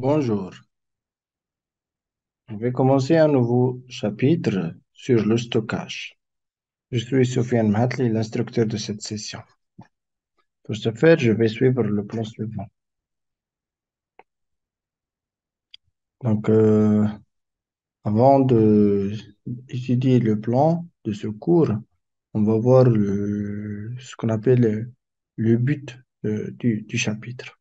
Bonjour, je vais commencer un nouveau chapitre sur le stockage. Je suis Sofiane Mahatli, l'instructeur de cette session. Pour ce faire, je vais suivre le plan suivant. Donc, avant de étudier le plan de ce cours, on va voir ce qu'on appelle le but du chapitre.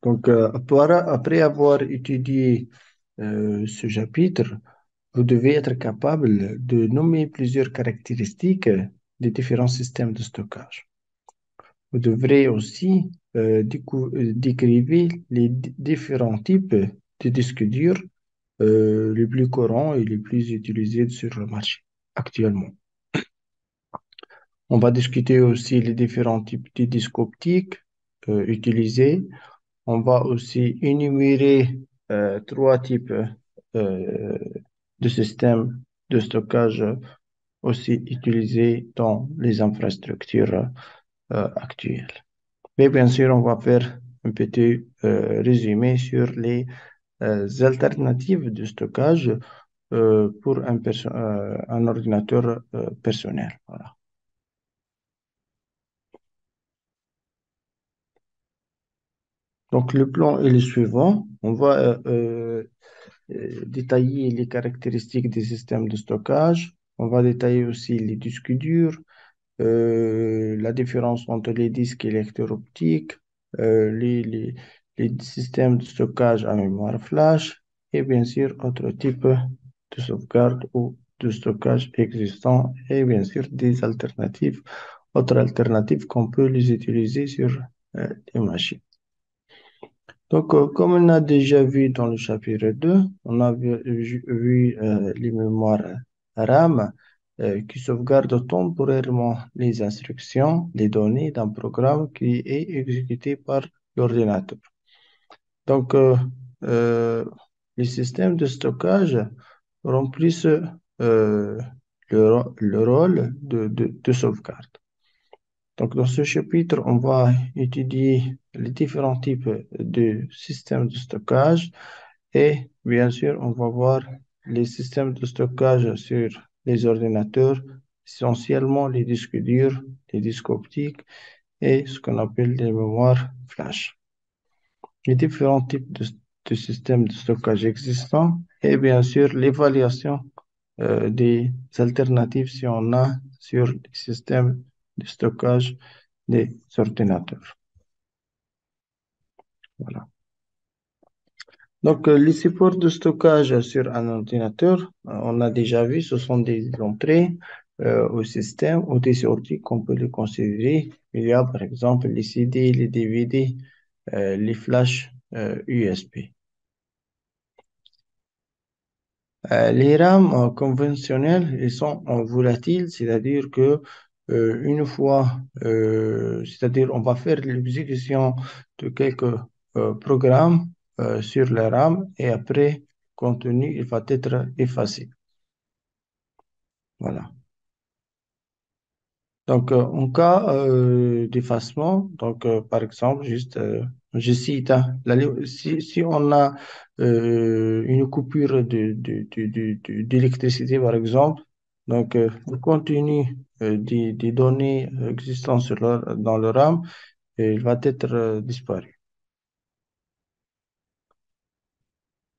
Donc, après avoir étudié ce chapitre, vous devez être capable de nommer plusieurs caractéristiques des différents systèmes de stockage. Vous devrez aussi décrire les différents types de disques durs les plus courants et les plus utilisés sur le marché actuellement. On va discuter aussi les différents types de disques optiques utilisés. On va aussi énumérer trois types euh, de systèmes de stockage aussi utilisés dans les infrastructures actuelles. Mais bien sûr, on va faire un petit résumé sur les alternatives de stockage pour un ordinateur personnel. Voilà. Donc, le plan est le suivant. On va détailler les caractéristiques des systèmes de stockage. On va détailler aussi les disques durs, la différence entre les disques et lecteurs optiques, les systèmes de stockage à mémoire flash et bien sûr autres types de sauvegarde ou de stockage existants et bien sûr des alternatives, autres alternatives qu'on peut les utiliser sur les machines. Donc, comme on a déjà vu dans le chapitre 2, on a vu, les mémoires RAM qui sauvegardent temporairement les instructions, les données d'un programme qui est exécuté par l'ordinateur. Donc, euh, les systèmes de stockage remplissent le rôle de sauvegarde. Donc, dans ce chapitre, on va étudier les différents types de systèmes de stockage et bien sûr, on va voir les systèmes de stockage sur les ordinateurs, essentiellement les disques durs, les disques optiques et ce qu'on appelle les mémoires flash. Les différents types de systèmes de stockage existants et bien sûr l'évaluation des alternatives si on a sur les systèmes de stockage des ordinateurs. Voilà. Donc, les supports de stockage sur un ordinateur, on a déjà vu, ce sont des entrées au système ou des sorties qu'on peut les considérer. Il y a par exemple les CD, les DVD, les flashs USB. Les RAM conventionnels, ils sont volatiles, c'est-à-dire que une fois, c'est-à-dire on va faire l'exécution de quelques programmes sur la RAM et après, le contenu il va être effacé. Voilà. Donc, en cas d'effacement, donc par exemple, juste, je cite, hein, si on a une coupure d'électricité, par exemple, donc le contenu des données existantes dans le RAM, il va être disparu.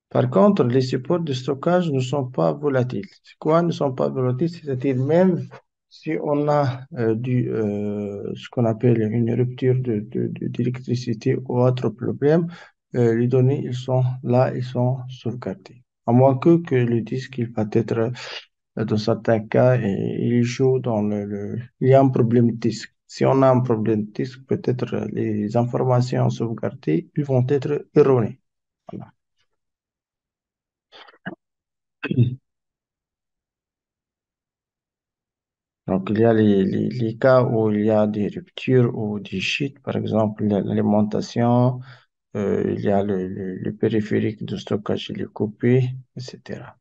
Par contre, les supports de stockage ne sont pas volatiles. C'est quoi ne sont pas volatiles? C'est-à-dire même si on a ce qu'on appelle une rupture d'électricité ou autre problème, les données, ils sont là, ils sont sauvegardées. À moins que le disque, il va être, dans certains cas, il joue il y a un problème de disque. Si on a un problème de disque, peut-être les informations sauvegardées, ils vont être erronées. Voilà. Donc, il y a les cas où il y a des ruptures ou des chutes, par exemple l'alimentation, il y a le périphérique de stockage, il est coupé, etc.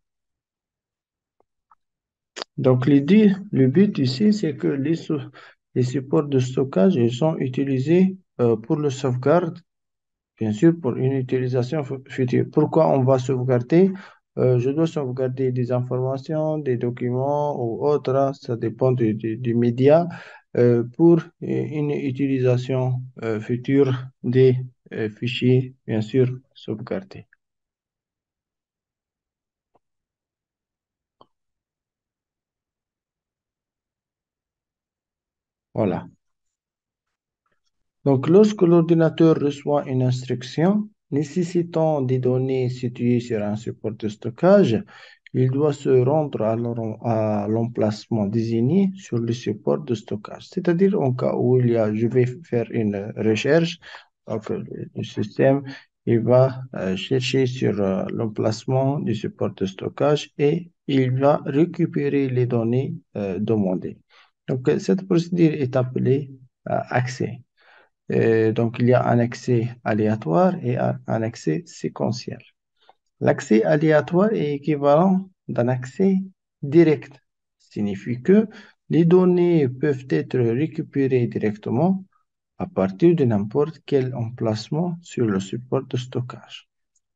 Donc, le but ici, c'est que les supports de stockage, ils sont utilisés pour le sauvegarde bien sûr, pour une utilisation future. Pourquoi on va sauvegarder? Je dois sauvegarder des informations, des documents ou autres, hein, ça dépend du média, pour une utilisation future des fichiers, bien sûr, sauvegardés. Voilà. Donc, lorsque l'ordinateur reçoit une instruction nécessitant des données situées sur un support de stockage, il doit se rendre à l'emplacement désigné sur le support de stockage. C'est-à-dire, en cas où je vais faire une recherche, donc le système, il va chercher sur l'emplacement du support de stockage et il va récupérer les données demandées. Donc, cette procédure est appelée accès. Donc, il y a un accès aléatoire et un accès séquentiel. L'accès aléatoire est équivalent d'un accès direct. Signifie que les données peuvent être récupérées directement à partir de n'importe quel emplacement sur le support de stockage.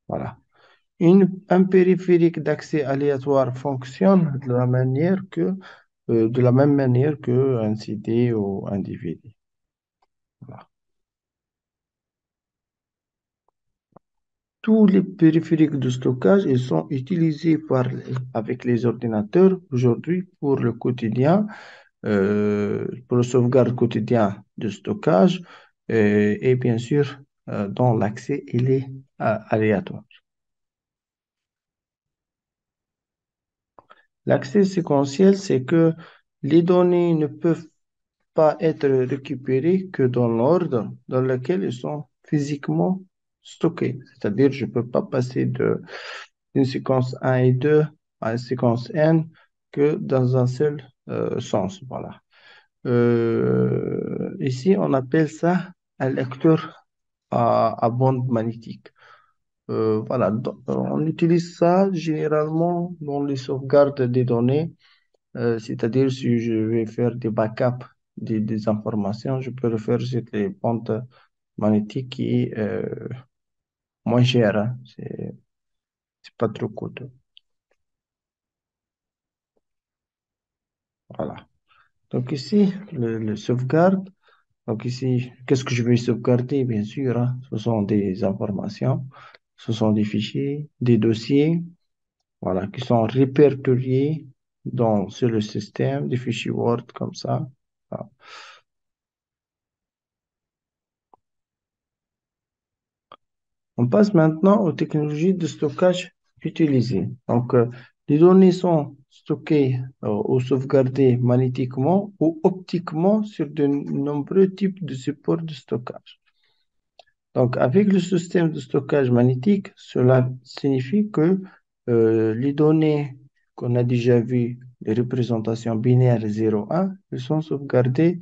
Voilà. Un périphérique d'accès aléatoire fonctionne de la même manière qu'un CD ou un DVD. Voilà. Tous les périphériques de stockage, ils sont utilisés avec les ordinateurs aujourd'hui pour le quotidien, pour le sauvegarde quotidien de stockage et bien sûr, dans l'accès, il est aléatoire. L'accès séquentiel, c'est que les données ne peuvent pas être récupérées que dans l'ordre dans lequel elles sont physiquement stockées. C'est-à-dire, je ne peux pas passer d'une séquence 1 et 2 à une séquence n que dans un seul sens. Voilà. Ici, on appelle ça un lecteur à bande magnétique. Voilà. On utilise ça généralement dans les sauvegardes des données. C'est-à-dire, si je vais faire des backups des informations, je peux le faire sur les bandes magnétiques qui est moins cher, hein. C'est pas trop coûteux. Voilà. Donc ici, le sauvegarde. Donc ici, qu'est-ce que je vais sauvegarder? Bien sûr, hein, ce sont des informations, ce sont des fichiers, des dossiers, voilà, qui sont répertoriés sur le système, des fichiers Word comme ça. Voilà. On passe maintenant aux technologies de stockage utilisées. Donc, les données sont stockées ou sauvegardées magnétiquement ou optiquement sur de nombreux types de supports de stockage. Donc, avec le système de stockage magnétique, cela signifie que les données qu'on a déjà vues, les représentations binaires 0,1, elles sont sauvegardées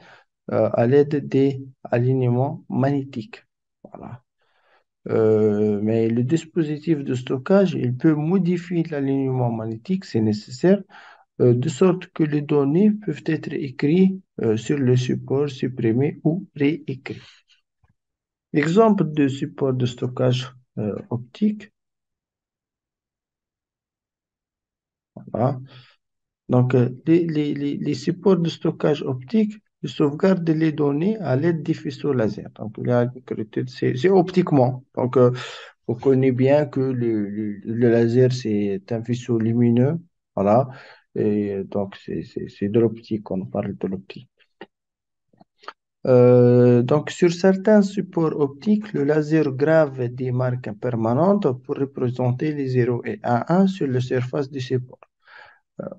à l'aide des alignements magnétiques. Voilà. Mais le dispositif de stockage, il peut modifier l'alignement magnétique, c'est nécessaire, de sorte que les données peuvent être écrites sur le support, supprimées ou réécrites. Exemple de support de stockage optique. Voilà. Donc, les supports de stockage optique ils sauvegardent les données à l'aide des faisceaux laser. Donc, c'est optiquement. Donc, on connaît bien que le laser, c'est un faisceau lumineux. Voilà. Et donc, c'est de l'optique. On parle de l'optique. Donc, sur certains supports optiques, le laser grave des marques permanentes pour représenter les 0 et 1 sur la surface du support.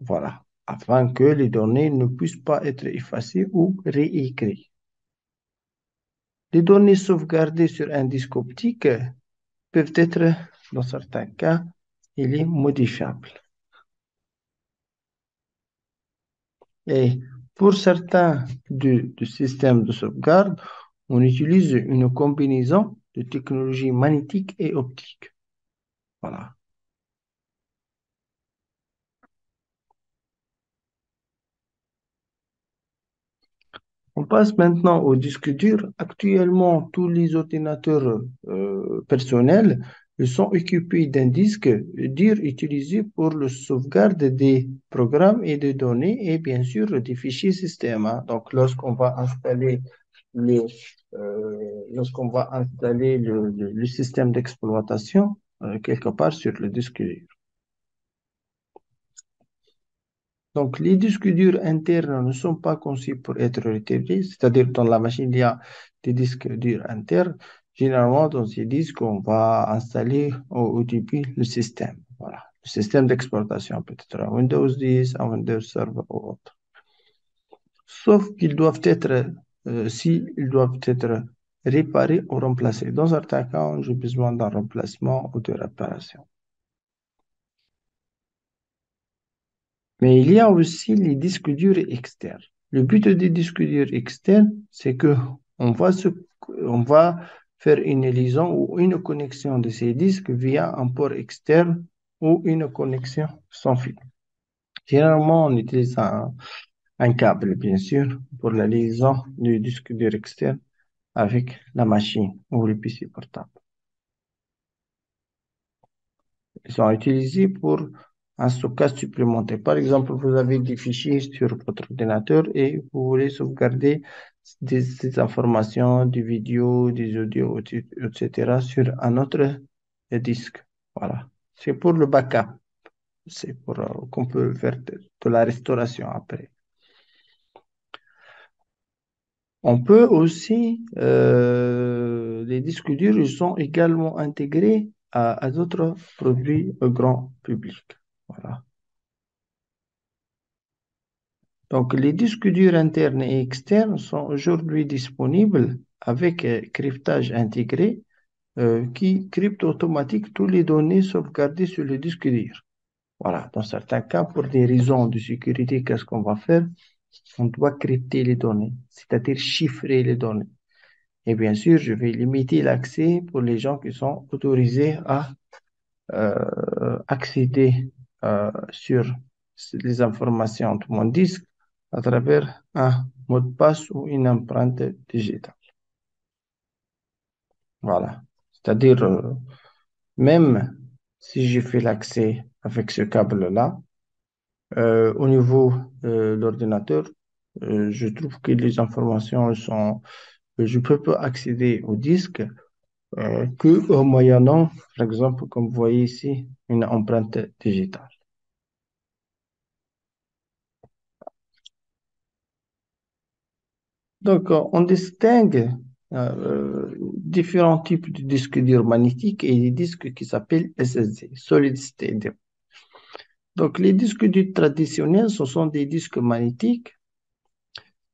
Voilà, afin que les données ne puissent pas être effacées ou réécrites. Les données sauvegardées sur un disque optique peuvent être, dans certains cas, il est modifiable. Et pour certains du système de sauvegarde, on utilise une combinaison de technologies magnétiques et optiques. Voilà. On passe maintenant au disque dur. Actuellement, tous les ordinateurs personnels sont équipés d'un disque dur utilisé pour la sauvegarde des programmes et des données et bien sûr des fichiers système, hein. Donc, lorsqu'on va installer le système d'exploitation quelque part sur le disque dur. Donc, les disques durs internes ne sont pas conçus pour être rétablis, c'est-à-dire dans la machine, il y a des disques durs internes. Généralement, dans ces disques, on va installer au début le système. Voilà, le système d'exploitation, peut-être un Windows 10, un Windows Server ou autre. Sauf qu'ils doivent être, s'ils doivent être réparés ou remplacés. Dans certains cas, j'ai besoin d'un remplacement ou de réparation. Mais il y a aussi les disques durs externes. Le but des disques durs externes, c'est que on va faire une liaison ou une connexion de ces disques via un port externe ou une connexion sans fil. Généralement, on utilise un câble, bien sûr, pour la liaison du disque dur externe avec la machine ou le PC portable. Ils sont utilisés pour un stockage supplémentaire. Par exemple, vous avez des fichiers sur votre ordinateur et vous voulez sauvegarder des informations, des vidéos, des audios, etc. sur un autre disque. Voilà. C'est pour le backup. C'est pour qu'on peut faire de la restauration après. On peut aussi, les disques durs, ils sont également intégrés à d'autres produits au grand public. Voilà. Donc, les disques durs internes et externes sont aujourd'hui disponibles avec cryptage intégré qui crypte automatique toutes les données sauvegardées sur le disque dur. Voilà. Dans certains cas, pour des raisons de sécurité, qu'est-ce qu'on va faire? On doit crypter les données, c'est-à-dire chiffrer les données. Et bien sûr, je vais limiter l'accès pour les gens qui sont autorisés à accéder sur les informations de mon disque à travers un mot de passe ou une empreinte digitale. Voilà. C'est-à-dire, même si j'ai fait l'accès avec ce câble-là, au niveau de l'ordinateur, je trouve que les informations sont, je peux pas accéder au disque que en moyennant, par exemple, comme vous voyez ici, une empreinte digitale. Donc, on distingue différents types de disques durs magnétiques et des disques qui s'appellent SSD, Solid State Drive. Donc, les disques durs traditionnels, ce sont des disques magnétiques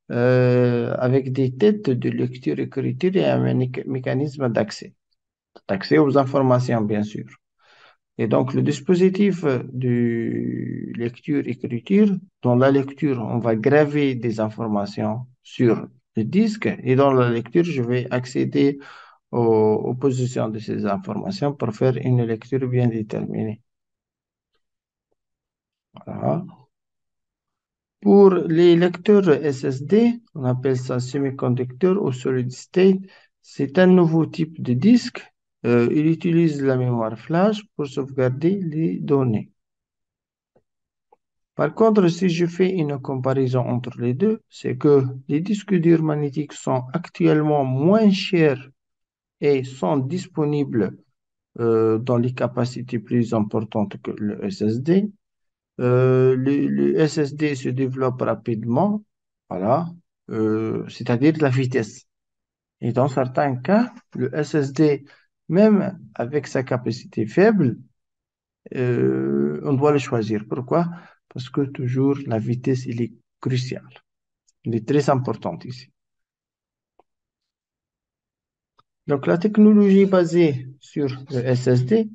avec des têtes de lecture-écriture et un mécanisme d'accès aux informations, bien sûr. Et donc, le dispositif de lecture-écriture, dans la lecture, on va graver des informations sur le disque et dans la lecture, je vais accéder aux positions de ces informations pour faire une lecture bien déterminée. Voilà. Pour les lecteurs SSD, on appelle ça semi-conducteur ou solid state. C'est un nouveau type de disque. Il utilise la mémoire flash pour sauvegarder les données. Par contre, si je fais une comparaison entre les deux, c'est que les disques durs magnétiques sont actuellement moins chers et sont disponibles dans les capacités plus importantes que le SSD. Le SSD se développe rapidement, voilà, c'est-à-dire la vitesse. Et dans certains cas, le SSD, même avec sa capacité faible, on doit le choisir. Pourquoi? Parce que toujours la vitesse, il est cruciale. Elle est très importante ici. Donc, la technologie basée sur le SSD,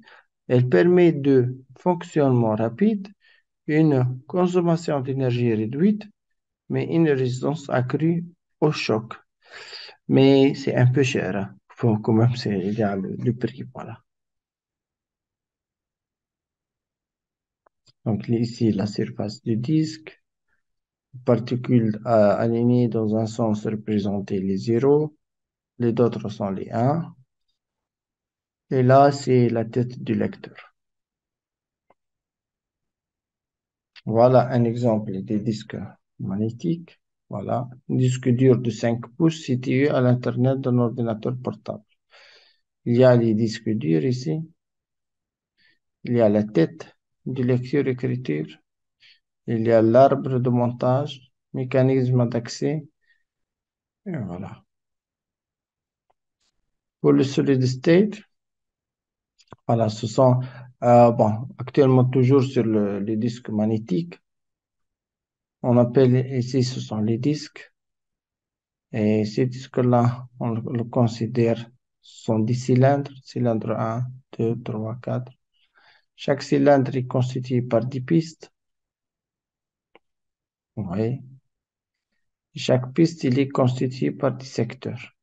elle permet de fonctionnement rapide, une consommation d'énergie réduite, mais une résistance accrue au choc. Mais c'est un peu cher, hein. Faut quand même, il y a le prix, voilà. Donc, ici, la surface du disque. Particules alignées dans un sens représenter les zéros, les autres sont les 1. Et là, c'est la tête du lecteur. Voilà un exemple des disques magnétiques. Voilà, un disque dur de 5 pouces situé à l'intérieur d'un ordinateur portable. Il y a les disques durs ici. Il y a la tête de lecture-écriture. Il y a l'arbre de montage, mécanisme d'accès. Et voilà. Pour le solid state, voilà, ce sont, bon, actuellement toujours sur les disques magnétiques. On appelle ici, ce sont les disques. Et ces disques-là, on le considère, sont des cylindres, cylindre un, 2, 3, 4. Chaque cylindre est constitué par 10 pistes. Vous voyez. Chaque piste, il est constitué par des secteurs.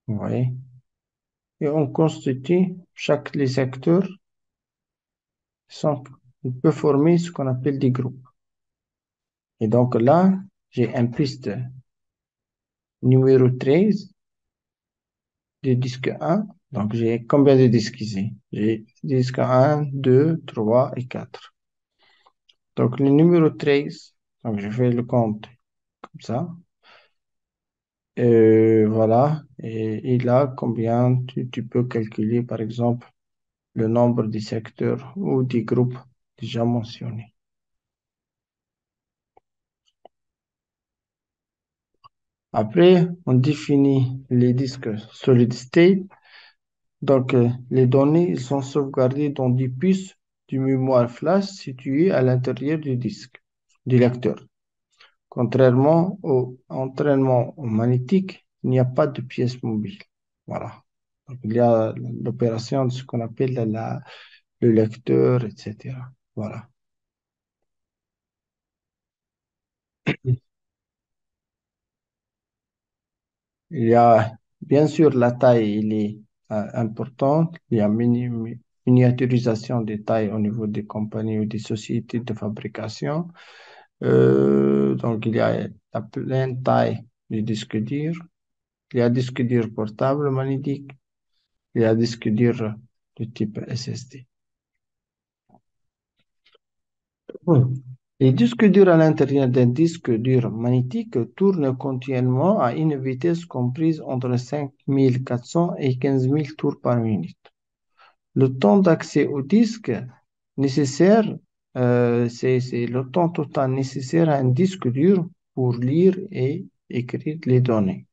Vous voyez. Et on constitue chaque les secteurs sont, on peut former ce qu'on appelle des groupes. Et donc là, j'ai un piste numéro 13 du disque 1. Donc j'ai combien de disques ici? J'ai disque 1, 2, 3 et 4. Donc le numéro 13, donc je fais le compte comme ça. Voilà. Et là, combien tu peux calculer, par exemple, le nombre des secteurs ou des groupes déjà mentionnés. Après, on définit les disques solid state. Donc, les données ils sont sauvegardées dans des puces du mémoire flash situées à l'intérieur du disque, du lecteur. Contrairement au entraînement magnétique, il n'y a pas de pièce mobile. Voilà. Donc, il y a l'opération de ce qu'on appelle le lecteur, etc. Voilà. Il y a, bien sûr, la taille, il est importante. Il y a miniaturisation des tailles au niveau des compagnies ou des sociétés de fabrication. Donc, il y a la pleine taille du disque dur. Il y a disque dur portable magnétique. Il y a disque dur de type SSD. Oui. Les disques durs à l'intérieur d'un disque dur magnétique tournent continuellement à une vitesse comprise entre 5400 et 15 000 tours par minute. Le temps d'accès au disque nécessaire, c'est le temps total nécessaire à un disque dur pour lire et écrire les données.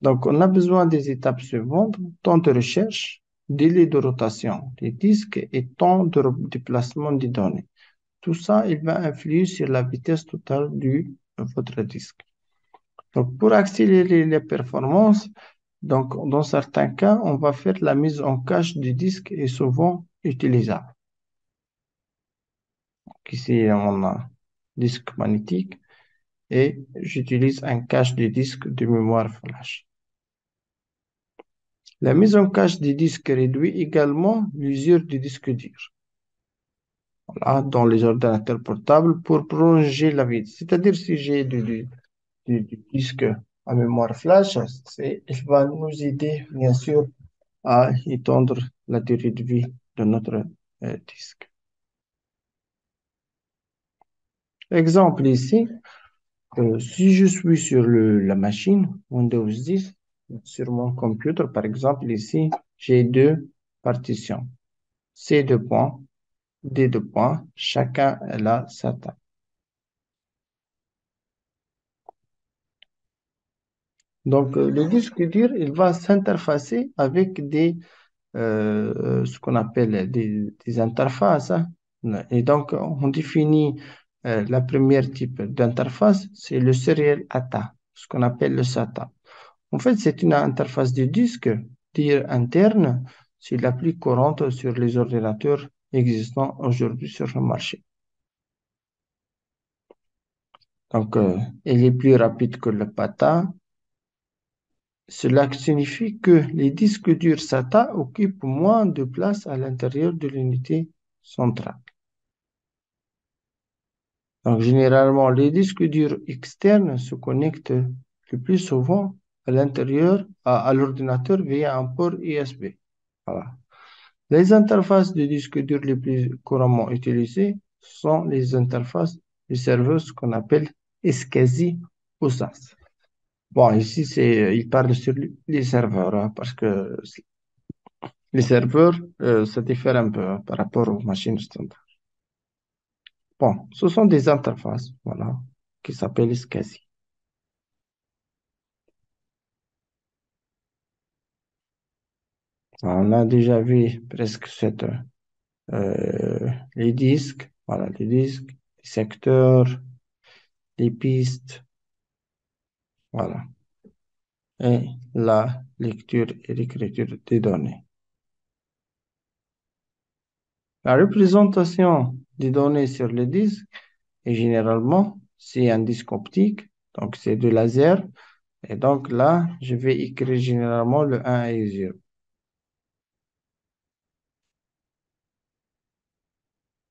Donc, on a besoin des étapes suivantes, temps de recherche, délai de rotation des disques et temps de déplacement des données. Tout ça, il va influer sur la vitesse totale de votre disque. Donc, pour accélérer les performances, donc, dans certains cas, on va faire la mise en cache du disque est souvent utilisable. Donc, ici, on a disque magnétique et j'utilise un cache de disque de mémoire flash. La mise en cache du disque réduit également l'usure du disque dur. Voilà, dans les ordinateurs portables pour prolonger la vie. C'est-à-dire si j'ai du disque à mémoire flash, il va nous aider, bien sûr, à étendre la durée de vie de notre disque. Exemple ici, si je suis sur la machine Windows 10, sur mon computer, par exemple, ici, j'ai deux partitions. C deux points, D deux points, chacun a sa taille. Donc, le disque dur, il va s'interfacer avec ce qu'on appelle des interfaces, hein. Et donc, on définit la première type d'interface, c'est le serial ATA, ce qu'on appelle le SATA. En fait, c'est une interface de disque dire interne, c'est la plus courante sur les ordinateurs existants aujourd'hui sur le marché. Donc, elle est plus rapide que le PATA. Cela signifie que les disques durs SATA occupent moins de place à l'intérieur de l'unité centrale. Donc, généralement, les disques durs externes se connectent le plus souvent à l'intérieur, à l'ordinateur via un port USB. Voilà. Les interfaces de disques durs les plus couramment utilisées sont les interfaces du serveur, ce qu'on appelle SCSI ou SAS. Bon, ici, il parle sur les serveurs, hein, parce que les serveurs, ça diffère un peu hein, par rapport aux machines standards. Bon, ce sont des interfaces, voilà, qui s'appellent SCSI. On a déjà vu presque les disques, voilà, les disques, les secteurs, les pistes, voilà, et la lecture et l'écriture des données. La représentation des données sur le disque est généralement, c'est un disque optique, donc c'est du laser, et donc là, je vais écrire généralement le 1 et 0.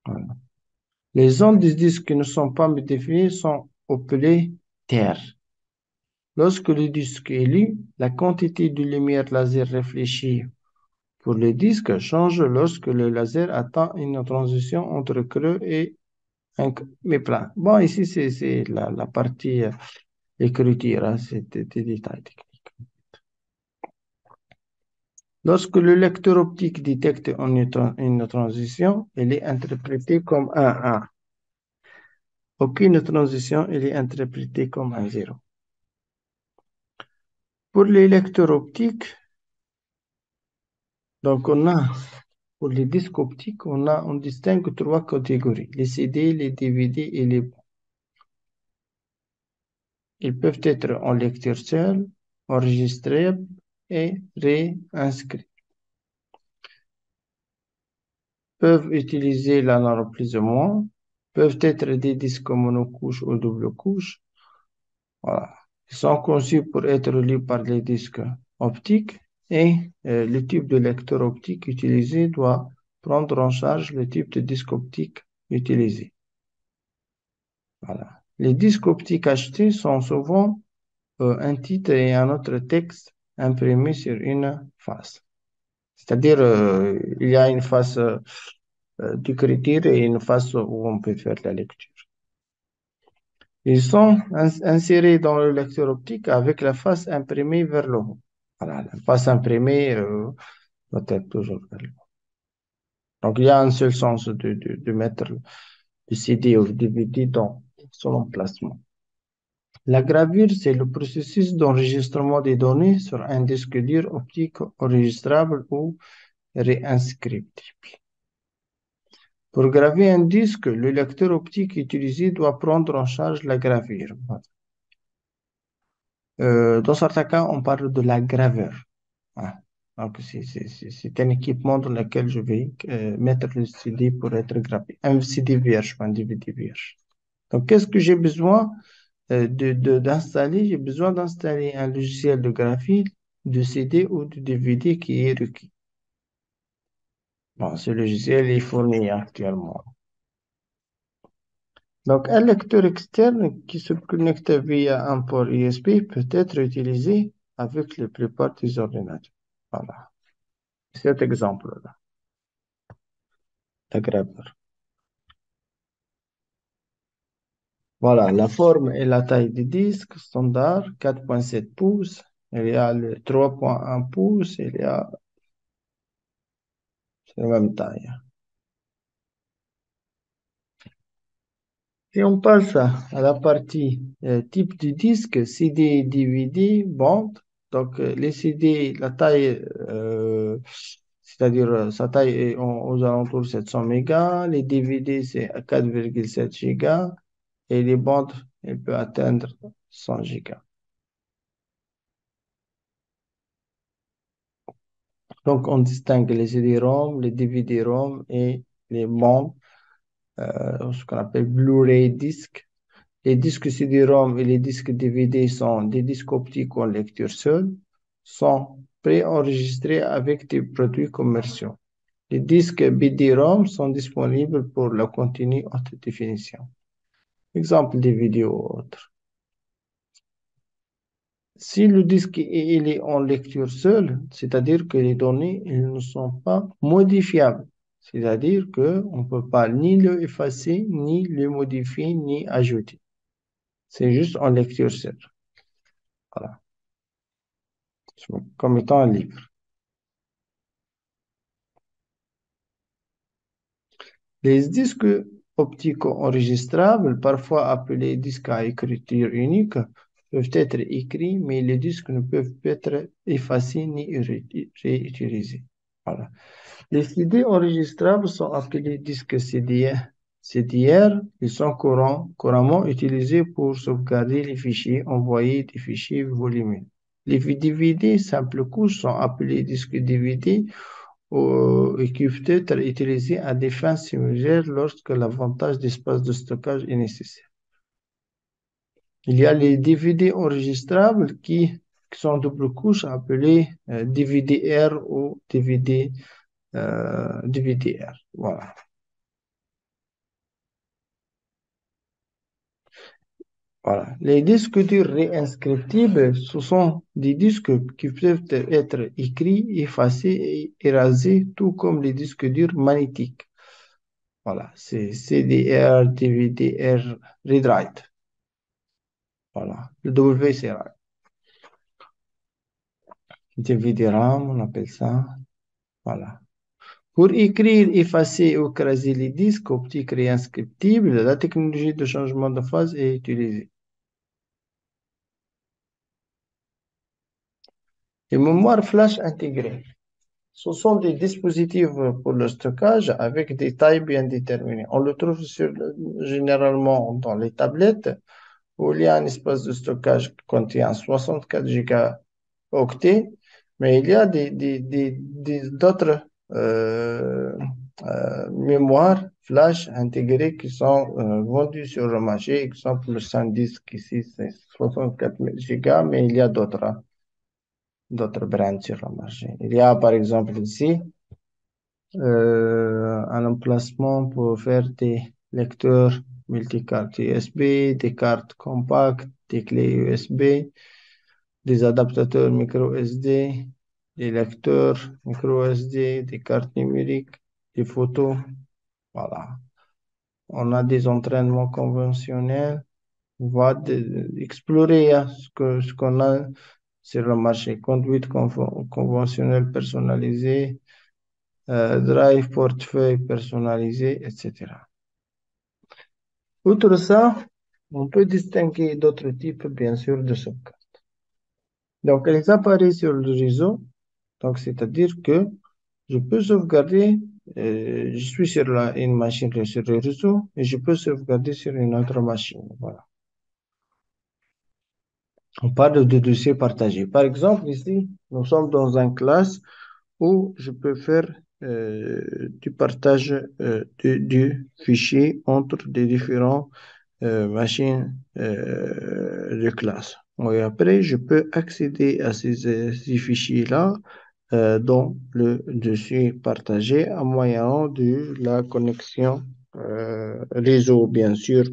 Voilà. Les zones du disque qui ne sont pas définies sont appelées terres. Lorsque le disque est lu, la quantité de lumière laser réfléchie pour le disque change lorsque le laser atteint une transition entre creux et un mais plat. Bon, ici, c'est la partie écriture, hein, c'est des détails techniques. Lorsque le lecteur optique détecte une transition, elle est interprétée comme un 1. Aucune transition, elle est interprétée comme un 0. Pour les lecteurs optiques, donc pour les disques optiques, on distingue trois catégories, les CD, les DVD et les bons. Ils peuvent être en lecture seule, enregistrés et réinscrits. Peuvent utiliser la norme plus ou moins, peuvent être des disques monocouches ou double couche. Voilà. Ils sont conçus pour être lus par les disques optiques et le type de lecteur optique utilisé doit prendre en charge le type de disque optique utilisé. Voilà. Les disques optiques achetés sont souvent un titre et un autre texte imprimés sur une face. C'est-à-dire, il y a une face d'écriture et une face où on peut faire la lecture. Ils sont insérés dans le lecteur optique avec la face imprimée vers le haut. Voilà, la face imprimée doit être toujours vers le haut. Donc, il y a un seul sens de mettre le CD ou le DVD dans son emplacement. La gravure, c'est le processus d'enregistrement des données sur un disque dur optique enregistrable ou réinscriptible. Pour graver un disque, le lecteur optique utilisé doit prendre en charge la gravure. Dans certains cas, on parle de la graveur. Ah, donc, c'est un équipement dans lequel je vais mettre le CD pour être gravé. Un CD vierge, pas un DVD vierge. Donc, qu'est-ce que j'ai besoin d'installer? J'ai besoin d'installer un logiciel de graphie de CD ou de DVD qui est requis. Bon, ce logiciel est fourni actuellement. Donc, un lecteur externe qui se connecte via un port USB peut être utilisé avec la plupart des ordinateurs. Voilà, cet exemple-là, la gravure. Voilà, la forme et la taille du disque standard, 4,7 pouces. Il y a le 3,1 pouces, il y a c'est la même taille. Et on passe à la partie type du disque, CD, DVD, bande. Donc, les CD, la taille, c'est-à-dire sa taille est aux alentours de 700 mégas. Les DVD, c'est à 4,7 gigas. Et les bandes, elles peuvent atteindre 100 gigas. Donc, on distingue les CD-ROM, les DVD-ROM et les bandes, ce qu'on appelle Blu-ray disques. Les disques CD-ROM et les disques DVD sont des disques optiques en lecture seule, sont préenregistrés avec des produits commerciaux. Les disques BD-ROM sont disponibles pour le contenu haute définition. Exemple des vidéos ou autres. Si le disque il est en lecture seule, c'est-à-dire que les données elles ne sont pas modifiables. C'est-à-dire qu'on ne peut pas ni le effacer, ni le modifier, ni ajouter. C'est juste en lecture seule. Voilà. Comme étant un livre. Les disques optiques enregistrables, parfois appelés disques à écriture unique, peuvent être écrits, mais les disques ne peuvent être effacés ni réutilisés. Voilà. Les CD enregistrables sont appelés disques CDR. Ils sont couramment utilisés pour sauvegarder les fichiers, envoyer des fichiers volumineux. Les DVD, simples couches, sont appelés disques DVD et qui peuvent être utilisés à des fins similaires lorsque l'avantage d'espace de stockage est nécessaire. Il y a les DVD enregistrables qui sont double couche appelés DVD-R ou DVD-R. Voilà. Voilà. Les disques durs réinscriptibles, ce sont des disques qui peuvent être écrits, effacés et érasés, tout comme les disques durs magnétiques. Voilà, c'est CDR, DVD-R, read-write. Voilà, le W, c'est DVD-RAM, on appelle ça. Voilà. Pour écrire, effacer ou écraser les disques optiques réinscriptibles, la technologie de changement de phase est utilisée. Les mémoires flash intégrées. Ce sont des dispositifs pour le stockage avec des tailles bien déterminées. On le trouve généralement dans les tablettes où il y a un espace de stockage qui contient 64 gigaoctets, mais il y a d'autres mémoires flash intégrées qui sont vendues sur le marché. Exemple, le SanDisk ici, c'est 64 gigas, mais il y a d'autres brands sur le marché. Il y a par exemple ici un emplacement pour faire des lecteurs multicartes USB, des cartes compactes, des clés USB, des adaptateurs micro SD, des lecteurs micro SD, des cartes numériques, des photos. Voilà. On a des entraînements conventionnels. On va explorer hein, ce qu'on a sur le marché. Conduite conventionnelle personnalisée, drive portefeuille personnalisé, etc. Outre ça, on peut distinguer d'autres types, bien sûr, de sauvegarde. Donc, elles apparaissent sur le réseau. Donc, c'est-à-dire que je peux sauvegarder, je suis sur une machine sur le réseau et je peux sauvegarder sur une autre machine. Voilà. On parle de dossiers partagés. Par exemple, ici, nous sommes dans une classe où je peux faire du partage du fichier entre des différents machines de classe. Et après, je peux accéder à ces fichiers-là dans le dossier partagé en moyen de la connexion réseau, bien sûr.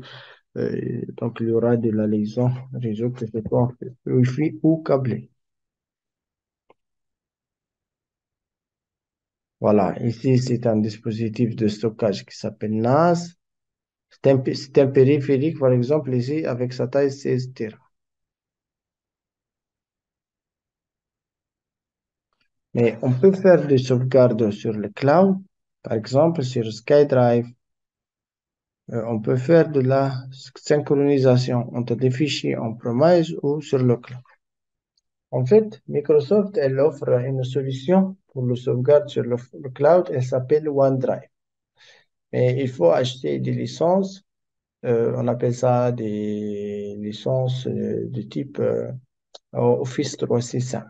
Donc, il y aura de la liaison réseau que ce soit Wi-Fi ou câblé. Voilà, ici, c'est un dispositif de stockage qui s'appelle NAS. C'est un périphérique, par exemple, ici, avec sa taille 16 Tera. Mais on peut faire des sauvegardes sur le cloud, par exemple, sur SkyDrive. On peut faire de la synchronisation entre des fichiers en premise ou sur le cloud. En fait, Microsoft, elle offre une solution pour le sauvegarde sur le cloud. Elle s'appelle OneDrive. Mais il faut acheter des licences. On appelle ça des licences de type Office 365.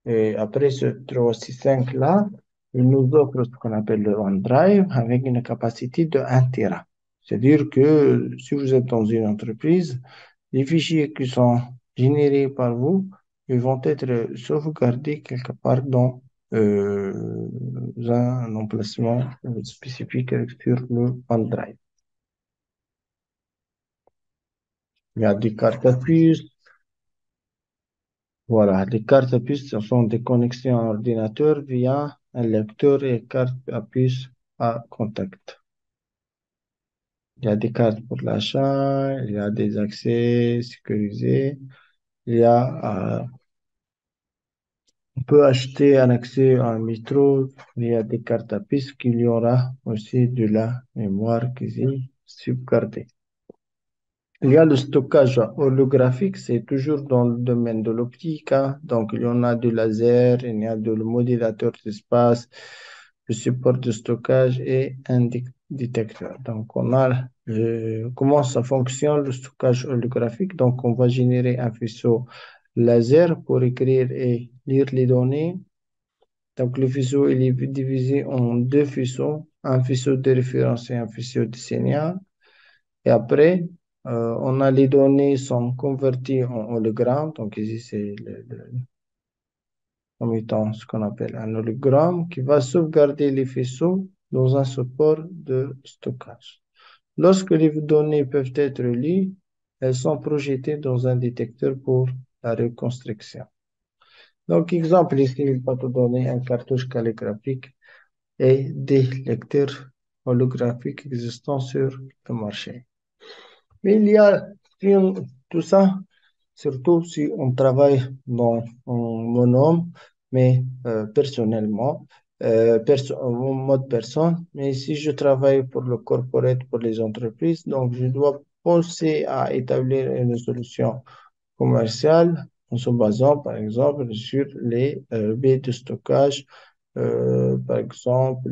Et après ce 365-là, il nous offre ce qu'on appelle le OneDrive avec une capacité de 1 Tera. C'est-à-dire que si vous êtes dans une entreprise, les fichiers qui sont générés par vous, ils vont être sauvegardés quelque part dans un emplacement spécifique sur le OneDrive. Il y a des cartes à puce. Voilà, les cartes à puce ce sont des connexions à ordinateur via un lecteur et carte à puce à contact. Il y a des cartes pour l'achat, il y a des accès sécurisés, il y a, on peut acheter un accès à un métro, il y a des cartes à puce qu'il y aura aussi de la mémoire qui est sauvegardée. Il y a le stockage holographique, c'est toujours dans le domaine de l'optique, hein. Donc, il y en a du laser, il y a de le modélateur d'espace, le support de stockage et un détecteur. Donc, on a comment ça fonctionne le stockage holographique. Donc, on va générer un faisceau laser pour écrire et lire les données. Donc, le faisceau il est divisé en deux faisceaux, un faisceau de référence et un faisceau de signal. Et après, on a les données sont converties en hologramme. Donc ici, c'est comme étant ce qu'on appelle un hologramme qui va sauvegarder les faisceaux dans un support de stockage. Lorsque les données peuvent être lues, elles sont projetées dans un détecteur pour la reconstruction. Donc, exemple ici, il va te donner un cartouche calligraphique et des lecteurs holographiques existants sur le marché. Mais il y a tout ça, surtout si on travaille dans en monome, mais personnellement, en mode personne. Mais si je travaille pour le corporate, pour les entreprises, donc je dois penser à établir une solution commerciale en se basant, par exemple, sur les baies de stockage, par exemple,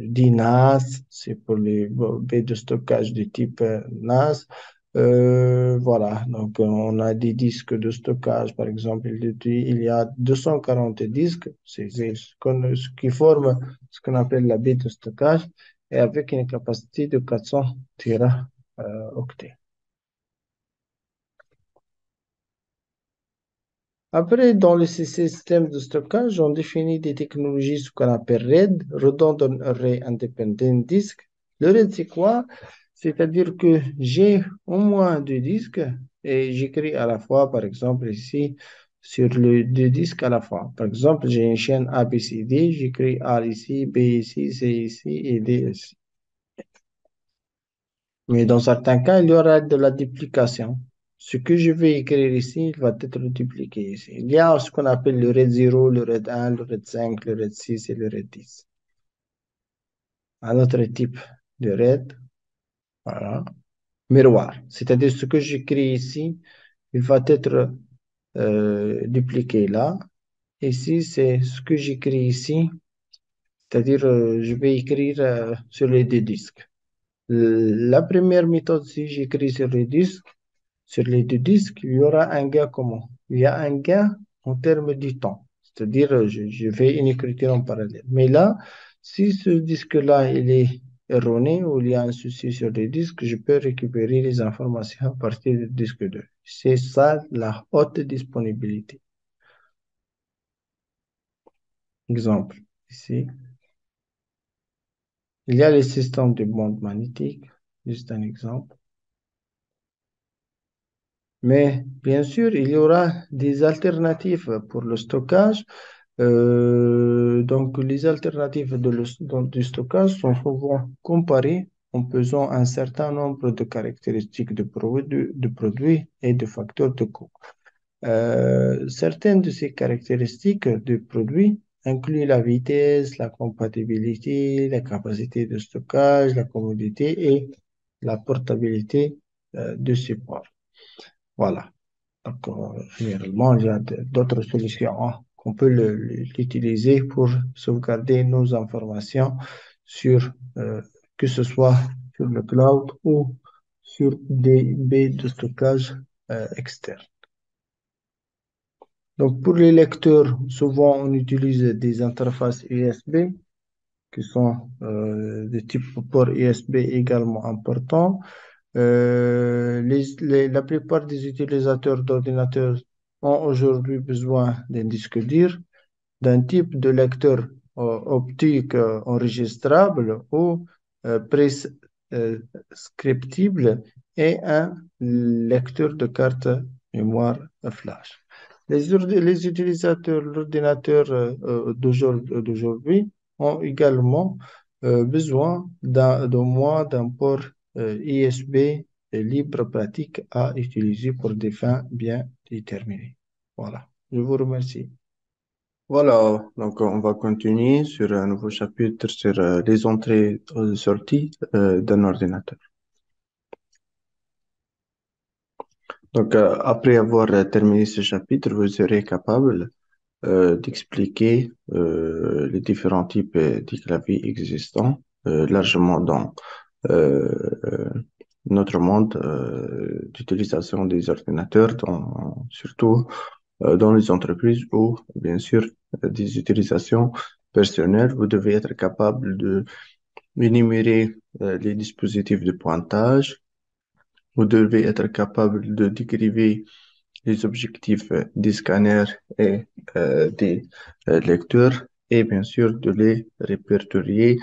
d'INAS, c'est pour les baies de stockage du type NAS. Voilà, donc on a des disques de stockage, par exemple, il y a 240 disques, c'est ce qui forme ce qu'on appelle la baie de stockage, et avec une capacité de 400 octets. Après, dans le système de stockage, on définit des technologies, ce qu'on appelle RAID, Redundant Array Independent Disk. Le RAID, c'est quoi? C'est-à-dire que j'ai au moins deux disques et j'écris à la fois, par exemple, ici, sur les deux disques à la fois. Par exemple, j'ai une chaîne A, B, C, D, j'écris A ici, B ici, C ici et D ici. Mais dans certains cas, il y aura de la duplication. Ce que je vais écrire ici, il va être dupliqué ici. Il y a ce qu'on appelle le RAID 0, le RAID 1, le RAID 5, le RAID 6 et le RAID 10. Un autre type de RAID, voilà, miroir. C'est-à-dire ce que j'écris ici, il va être dupliqué là. Ici, c'est ce que j'écris ici, c'est-à-dire je vais écrire sur les deux disques. La première méthode, si j'écris sur les disques, sur les deux disques, il y aura un gain commun. Il y a un gain en termes du temps. C'est-à-dire, je fais une écriture en parallèle. Mais là, si ce disque-là, il est erroné ou il y a un souci sur le disque, je peux récupérer les informations à partir du disque 2. C'est ça la haute disponibilité. Exemple, ici, il y a les systèmes de bande magnétique. Juste un exemple. Mais bien sûr, il y aura des alternatives pour le stockage. Donc, les alternatives du stockage sont souvent comparées en pesant un certain nombre de caractéristiques de produits et de facteurs de coût. Certaines de ces caractéristiques de produits incluent la vitesse, la compatibilité, la capacité de stockage, la commodité et la portabilité de support. Voilà. Donc, généralement, il y a d'autres solutions hein, qu'on peut l'utiliser pour sauvegarder nos informations sur, que ce soit sur le cloud ou sur des baies de stockage externes. Donc, pour les lecteurs, souvent, on utilise des interfaces USB qui sont de type port USB également importants. La plupart des utilisateurs d'ordinateurs ont aujourd'hui besoin d'un disque dur, d'un type de lecteur optique enregistrable ou prescriptible et un lecteur de carte mémoire flash. Les utilisateurs, l'ordinateur d'aujourd'hui ont également besoin de moins d'un port USB libre pratique à utiliser pour des fins bien déterminées. Voilà, je vous remercie. Voilà, donc on va continuer sur un nouveau chapitre sur les entrées et sorties d'un ordinateur. Donc, après avoir terminé ce chapitre, vous serez capable d'expliquer les différents types de claviers existants largement dans euh, euh, notre monde d'utilisation des ordinateurs, surtout dans les entreprises ou bien sûr des utilisations personnelles. Vous devez être capable de énumérer les dispositifs de pointage. Vous devez être capable de décrire les objectifs des scanners et des lecteurs et bien sûr de les répertorier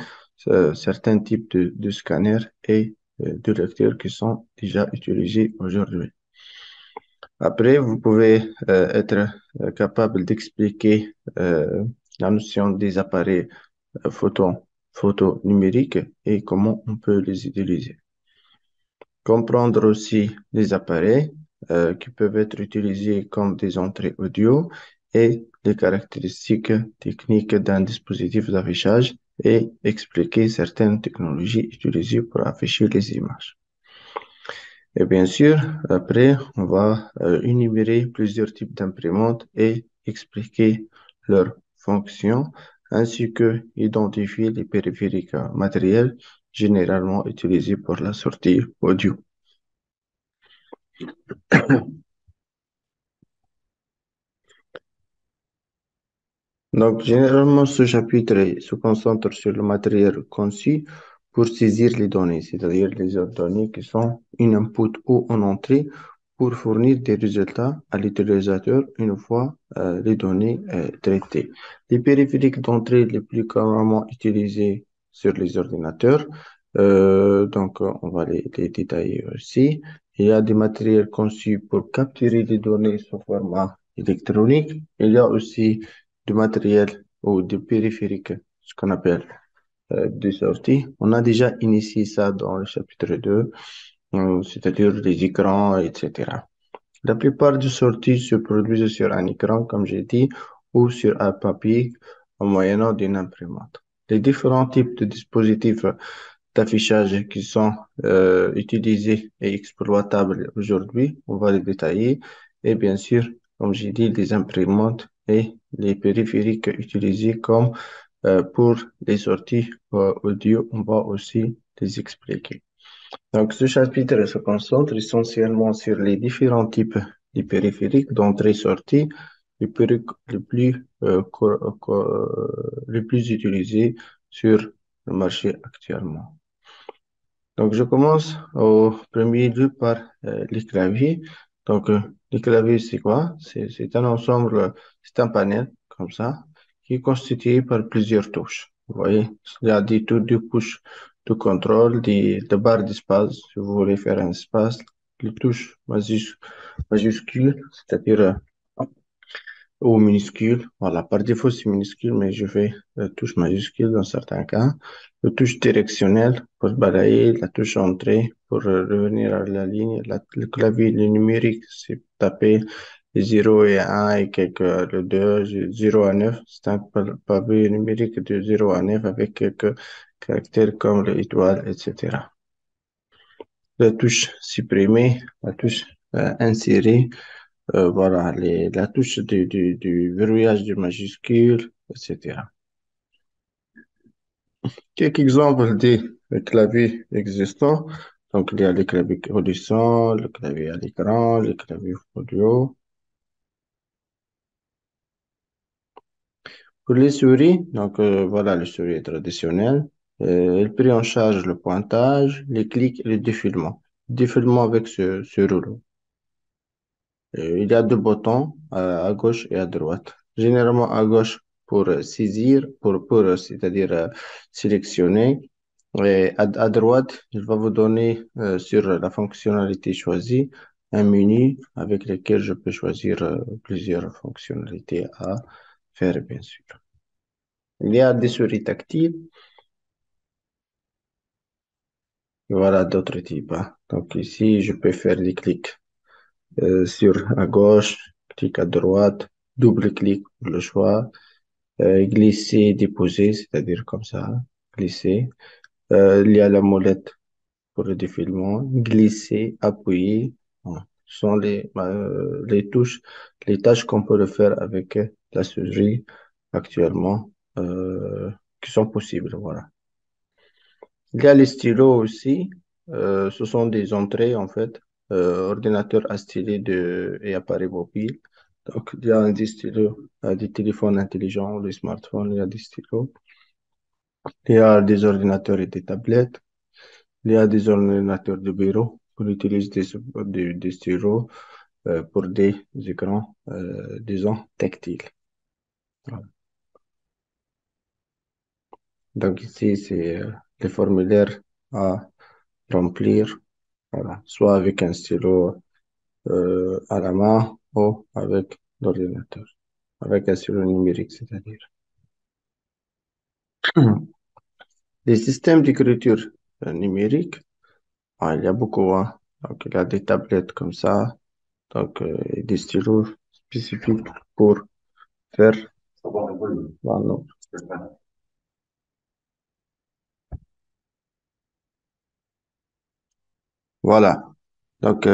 certains types de scanners et de lecteurs qui sont déjà utilisés aujourd'hui. Après, vous pouvez être capable d'expliquer la notion des appareils photo numériques et comment on peut les utiliser. Comprendre aussi les appareils qui peuvent être utilisés comme des entrées audio et les caractéristiques techniques d'un dispositif d'affichage et expliquer certaines technologies utilisées pour afficher les images. Et bien sûr, après, on va énumérer plusieurs types d'imprimantes et expliquer leurs fonctions, ainsi que identifier les périphériques matériels généralement utilisés pour la sortie audio. Donc, généralement, ce chapitre se concentre sur le matériel conçu pour saisir les données, c'est-à-dire les données qui sont une input ou en entrée pour fournir des résultats à l'utilisateur une fois les données traitées. Les périphériques d'entrée les plus couramment utilisés sur les ordinateurs, on va les détailler aussi. Il y a des matériels conçus pour capturer les données sous format électronique. Il y a aussi du matériel ou du périphérique, ce qu'on appelle des sorties. On a déjà initié ça dans le chapitre 2, c'est-à-dire les écrans, etc. La plupart des sorties se produisent sur un écran, comme j'ai dit, ou sur un papier en moyennant d'une imprimante. Les différents types de dispositifs d'affichage qui sont utilisés et exploitables aujourd'hui, on va les détailler. Et bien sûr, comme j'ai dit, les imprimantes et les périphériques utilisés comme pour les sorties audio, on va aussi les expliquer. Donc, ce chapitre se concentre essentiellement sur les différents types de périphériques d'entrée-sortie, les plus utilisés sur le marché actuellement. Donc, je commence au premier lieu par les claviers. Donc, les claviers, c'est quoi? C'est un ensemble, c'est un panel comme ça, qui est constitué par plusieurs touches. Vous voyez, il y a des touches de contrôle, des barres d'espace, si vous voulez faire un espace, les touches majuscules, c'est-à-dire ou minuscule. Voilà, par défaut, c'est minuscule, mais je fais la touche majuscule dans certains cas. La touche directionnelle pour balayer, la touche entrée pour revenir à la ligne. Le clavier le numérique, c'est taper les 0 et 1 et quelques, le 2, 0 à 9. C'est un pavé numérique de 0 à 9 avec quelques caractères comme l'étoile, etc. La touche supprimer, la touche insérer. Voilà, la touche du verrouillage du majuscule, etc. Quelques exemples des claviers existants. Donc, il y a le clavier reluisant, le clavier à l'écran, le clavier audio. Pour les souris, voilà, les souris traditionnelles. Elle prend en charge le pointage, les clics et le défilement. Défilement avec ce rouleau. Il y a deux boutons à gauche et à droite. Généralement à gauche pour saisir, c'est-à-dire sélectionner, Et à droite, il va vous donner sur la fonctionnalité choisie un menu avec lequel je peux choisir plusieurs fonctionnalités à faire, bien sûr. Il y a des souris tactiles, voilà d'autres types, hein. Donc ici, je peux faire des clics sur à gauche, clic à droite, double clic pour le choix, glisser, déposer, c'est-à-dire comme ça, hein, glisser. Il y a la molette pour le défilement, glisser, appuyer. Voilà. Ce sont les touches, les tâches qu'on peut le faire avec la souris actuellement, qui sont possibles. Voilà. Il y a les stylos aussi. Ce sont des entrées, en fait, ordinateur à stylet et appareil mobile. Donc, il y a des stylos, des téléphones intelligents, des smartphones, il y a des stylos. Il y a des ordinateurs et des tablettes. Il y a des ordinateurs de bureau. On utilise des stylos pour des écrans, disons, tactiles. Voilà. Donc, ici, c'est les formulaires à remplir. Voilà. Soit avec un stylo à la main ou avec l'ordinateur, avec un stylo numérique, c'est-à-dire. Les systèmes d'écriture numérique, ah, il y a beaucoup, hein. Donc, il y a des tablettes comme ça, donc et des stylos spécifiques pour faire. Voilà. Voilà. Donc,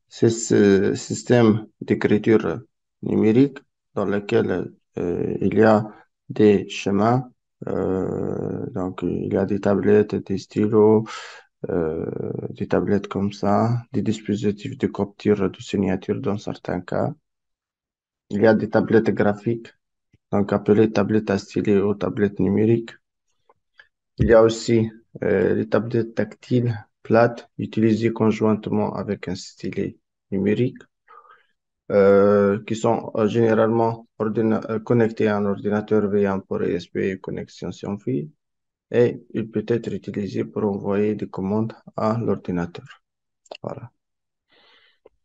c'est ce système d'écriture numérique dans lequel il y a des chemins. Donc, il y a des tablettes, des stylos, euh, des tablettes comme ça, des dispositifs de capture de signature dans certains cas. Il y a des tablettes graphiques, donc appelées tablettes à stylet ou tablettes numériques. Il y a aussi les tablettes tactiles plates utilisées conjointement avec un stylet numérique qui sont généralement connectés à un ordinateur via un port USB connexion sans fil et il peut être utilisé pour envoyer des commandes à l'ordinateur. Voilà.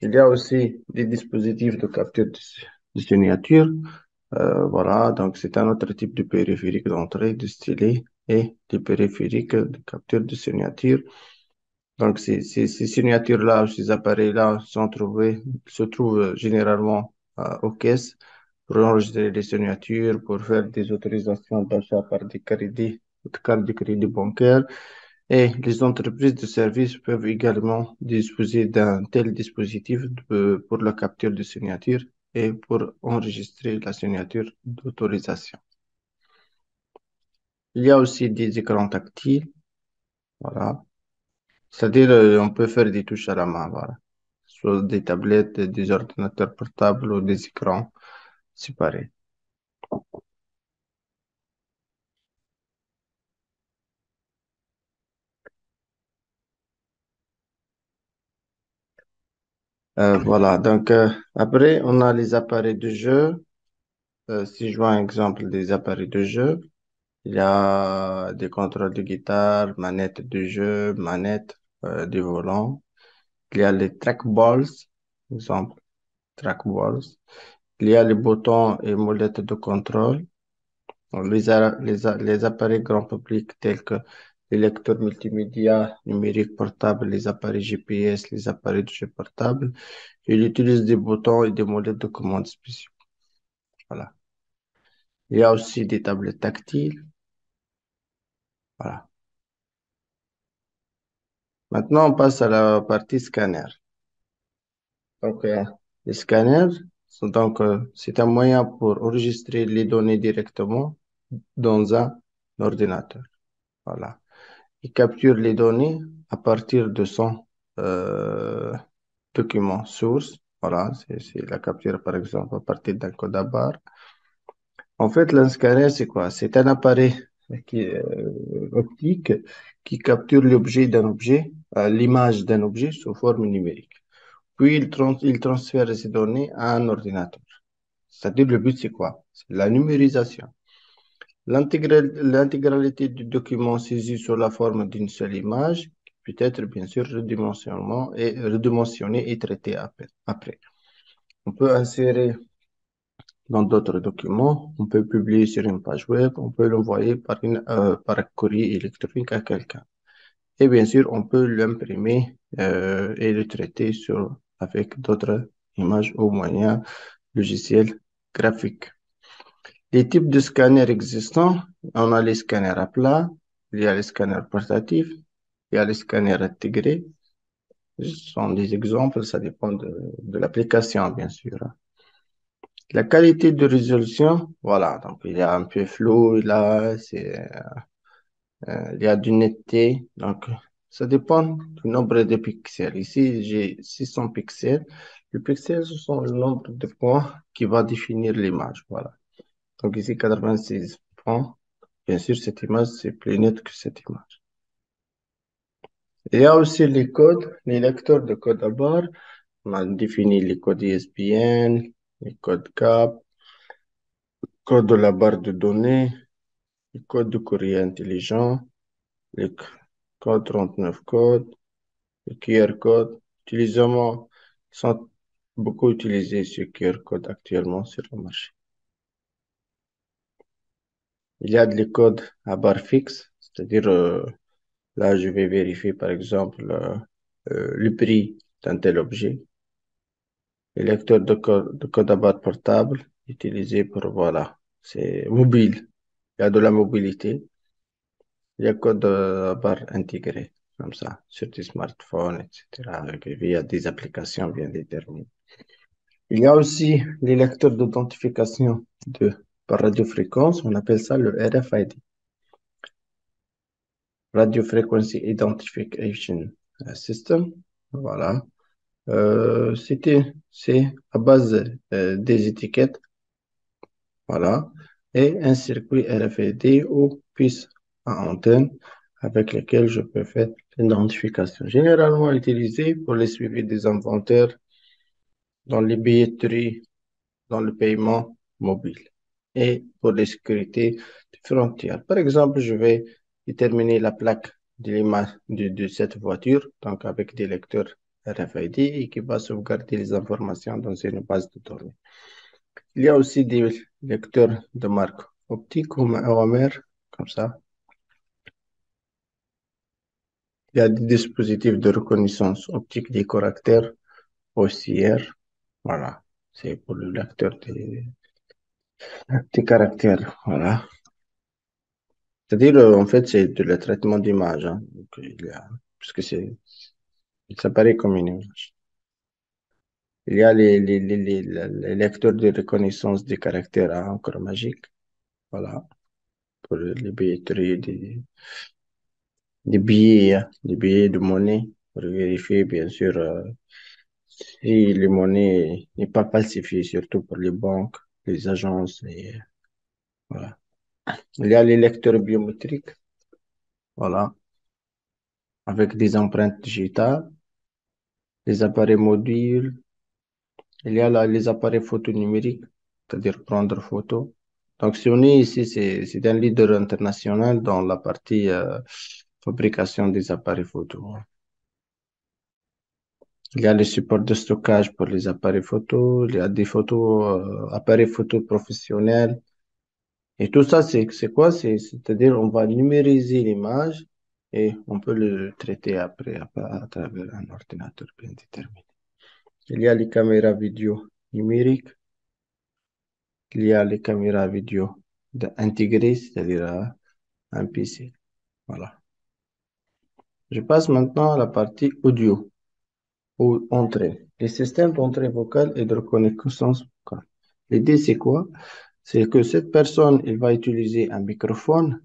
Il y a aussi des dispositifs de capture de signature. Voilà, donc c'est un autre type de périphérique d'entrée, de stylet et de périphérique de capture de signature. Donc, ces signatures-là, ces appareils-là se trouvent généralement aux caisses pour enregistrer les signatures, pour faire des autorisations d'achat par des crédits, des cartes de crédit bancaire. Et les entreprises de services peuvent également disposer d'un tel dispositif pour la capture de signature et pour enregistrer la signature d'autorisation. Il y a aussi des écrans tactiles, voilà. C'est-à-dire, on peut faire des touches à la main, voilà. Soit des tablettes, des ordinateurs portables ou des écrans séparés. Voilà, donc après, on a les appareils de jeu. Si je vois un exemple des appareils de jeu, il y a des contrôles de guitare, manettes de jeu, manettes de volant. Il y a les trackballs, exemple, trackballs. Il y a les boutons et molettes de contrôle. Les appareils grand public tels que les lecteurs multimédia numériques portables, les appareils GPS, les appareils de jeu portable, ils utilisent des boutons et des molettes de commande spéciaux. Voilà. Il y a aussi des tablettes tactiles. Voilà. Maintenant, on passe à la partie scanner. Donc, les scanners c'est un moyen pour enregistrer les données directement dans un ordinateur. Voilà. Il capture les données à partir de son euh, document source. Voilà, c'est la capture, par exemple, à partir d'un code à barre. En fait, un scanner, c'est quoi? C'est un appareil optique qui capture l'objet, l'image d'un objet sous forme numérique. Puis, il transfère ces données à un ordinateur. C'est-à-dire, le but, c'est quoi? C'est la numérisation. L'intégralité du document saisi sous la forme d'une seule image peut être bien sûr redimensionné et traité après. On peut insérer dans d'autres documents, on peut publier sur une page web, on peut l'envoyer par courrier électronique à quelqu'un. Et bien sûr, on peut l'imprimer et le traiter avec d'autres images ou moyens logiciels graphiques. Les types de scanners existants, on a les scanners à plat, il y a les scanners portatifs, il y a les scanners intégrés. Ce sont des exemples, ça dépend de l'application, bien sûr. La qualité de résolution, voilà, donc il y a un peu flou, là, il y a du netteté, donc ça dépend du nombre de pixels. Ici, j'ai 600 pixels. Les pixels, ce sont le nombre de points qui va définir l'image, voilà. Donc ici, 86 points. Bien sûr, cette image, c'est plus net que cette image. Il y a aussi les codes, les lecteurs de code à barre. On a défini les codes ISBN, les codes CAP, code de la barre de données, les codes de courrier intelligent, les codes 39 codes, les QR codes. Utilisement, sont beaucoup utilisés ces QR codes actuellement sur le marché. Il y a des codes à barre fixe, c'est-à-dire là, je vais vérifier par exemple le prix d'un tel objet. Le lecteur de code à barre portable utilisé pour, voilà, c'est mobile. Il y a de la mobilité. Il y a code à barre intégré, comme ça, sur des smartphones, etc., via des applications bien déterminées. Il y a aussi les lecteurs d'authentification par radiofréquence. On appelle ça le RFID. Radio Frequency Identification System. Voilà. C'est à base des étiquettes, voilà, et un circuit RFID ou puce à antenne avec lequel je peux faire l'identification. Généralement utilisé pour le suivi des inventaires dans les billetteries, dans le paiement mobile et pour les sécurités des frontières. Par exemple, je vais déterminer la plaque de l'image de cette voiture, donc avec des lecteurs RFID et qui va sauvegarder les informations dans une base de données. Il y a aussi des lecteurs de marque optique ou OMR, comme ça. Il y a des dispositifs de reconnaissance optique des caractères OCR. Voilà, c'est pour le lecteur des caractères. Voilà. C'est-à-dire, en fait, c'est le traitement d'image, hein. Donc, parce que ça paraît comme une image. Il y a les lecteurs de reconnaissance des caractères à encre magique. Voilà. Pour les billetteries des billets de monnaie. Pour vérifier, bien sûr, si les monnaies n'est pas falsifiée, surtout pour les banques, les agences, voilà. Il y a les lecteurs biométriques. Voilà. Avec des empreintes digitales, les appareils mobiles. Il y a là les appareils photo numériques, c'est-à-dire prendre photo. Donc, Sony ici, c'est un leader international dans la partie fabrication des appareils photo. Il y a les supports de stockage pour les appareils photo, il y a des appareils photo professionnels. Et tout ça, c'est quoi? C'est-à-dire, on va numériser l'image et on peut le traiter après à travers un ordinateur bien déterminé. Il y a les caméras vidéo numériques. Il y a les caméras vidéo intégrées, c'est-à-dire un PC. Voilà. Je passe maintenant à la partie audio ou entrée. Les systèmes d'entrée vocale et de reconnaissance vocale. L'idée, c'est quoi? C'est que cette personne, elle va utiliser un microphone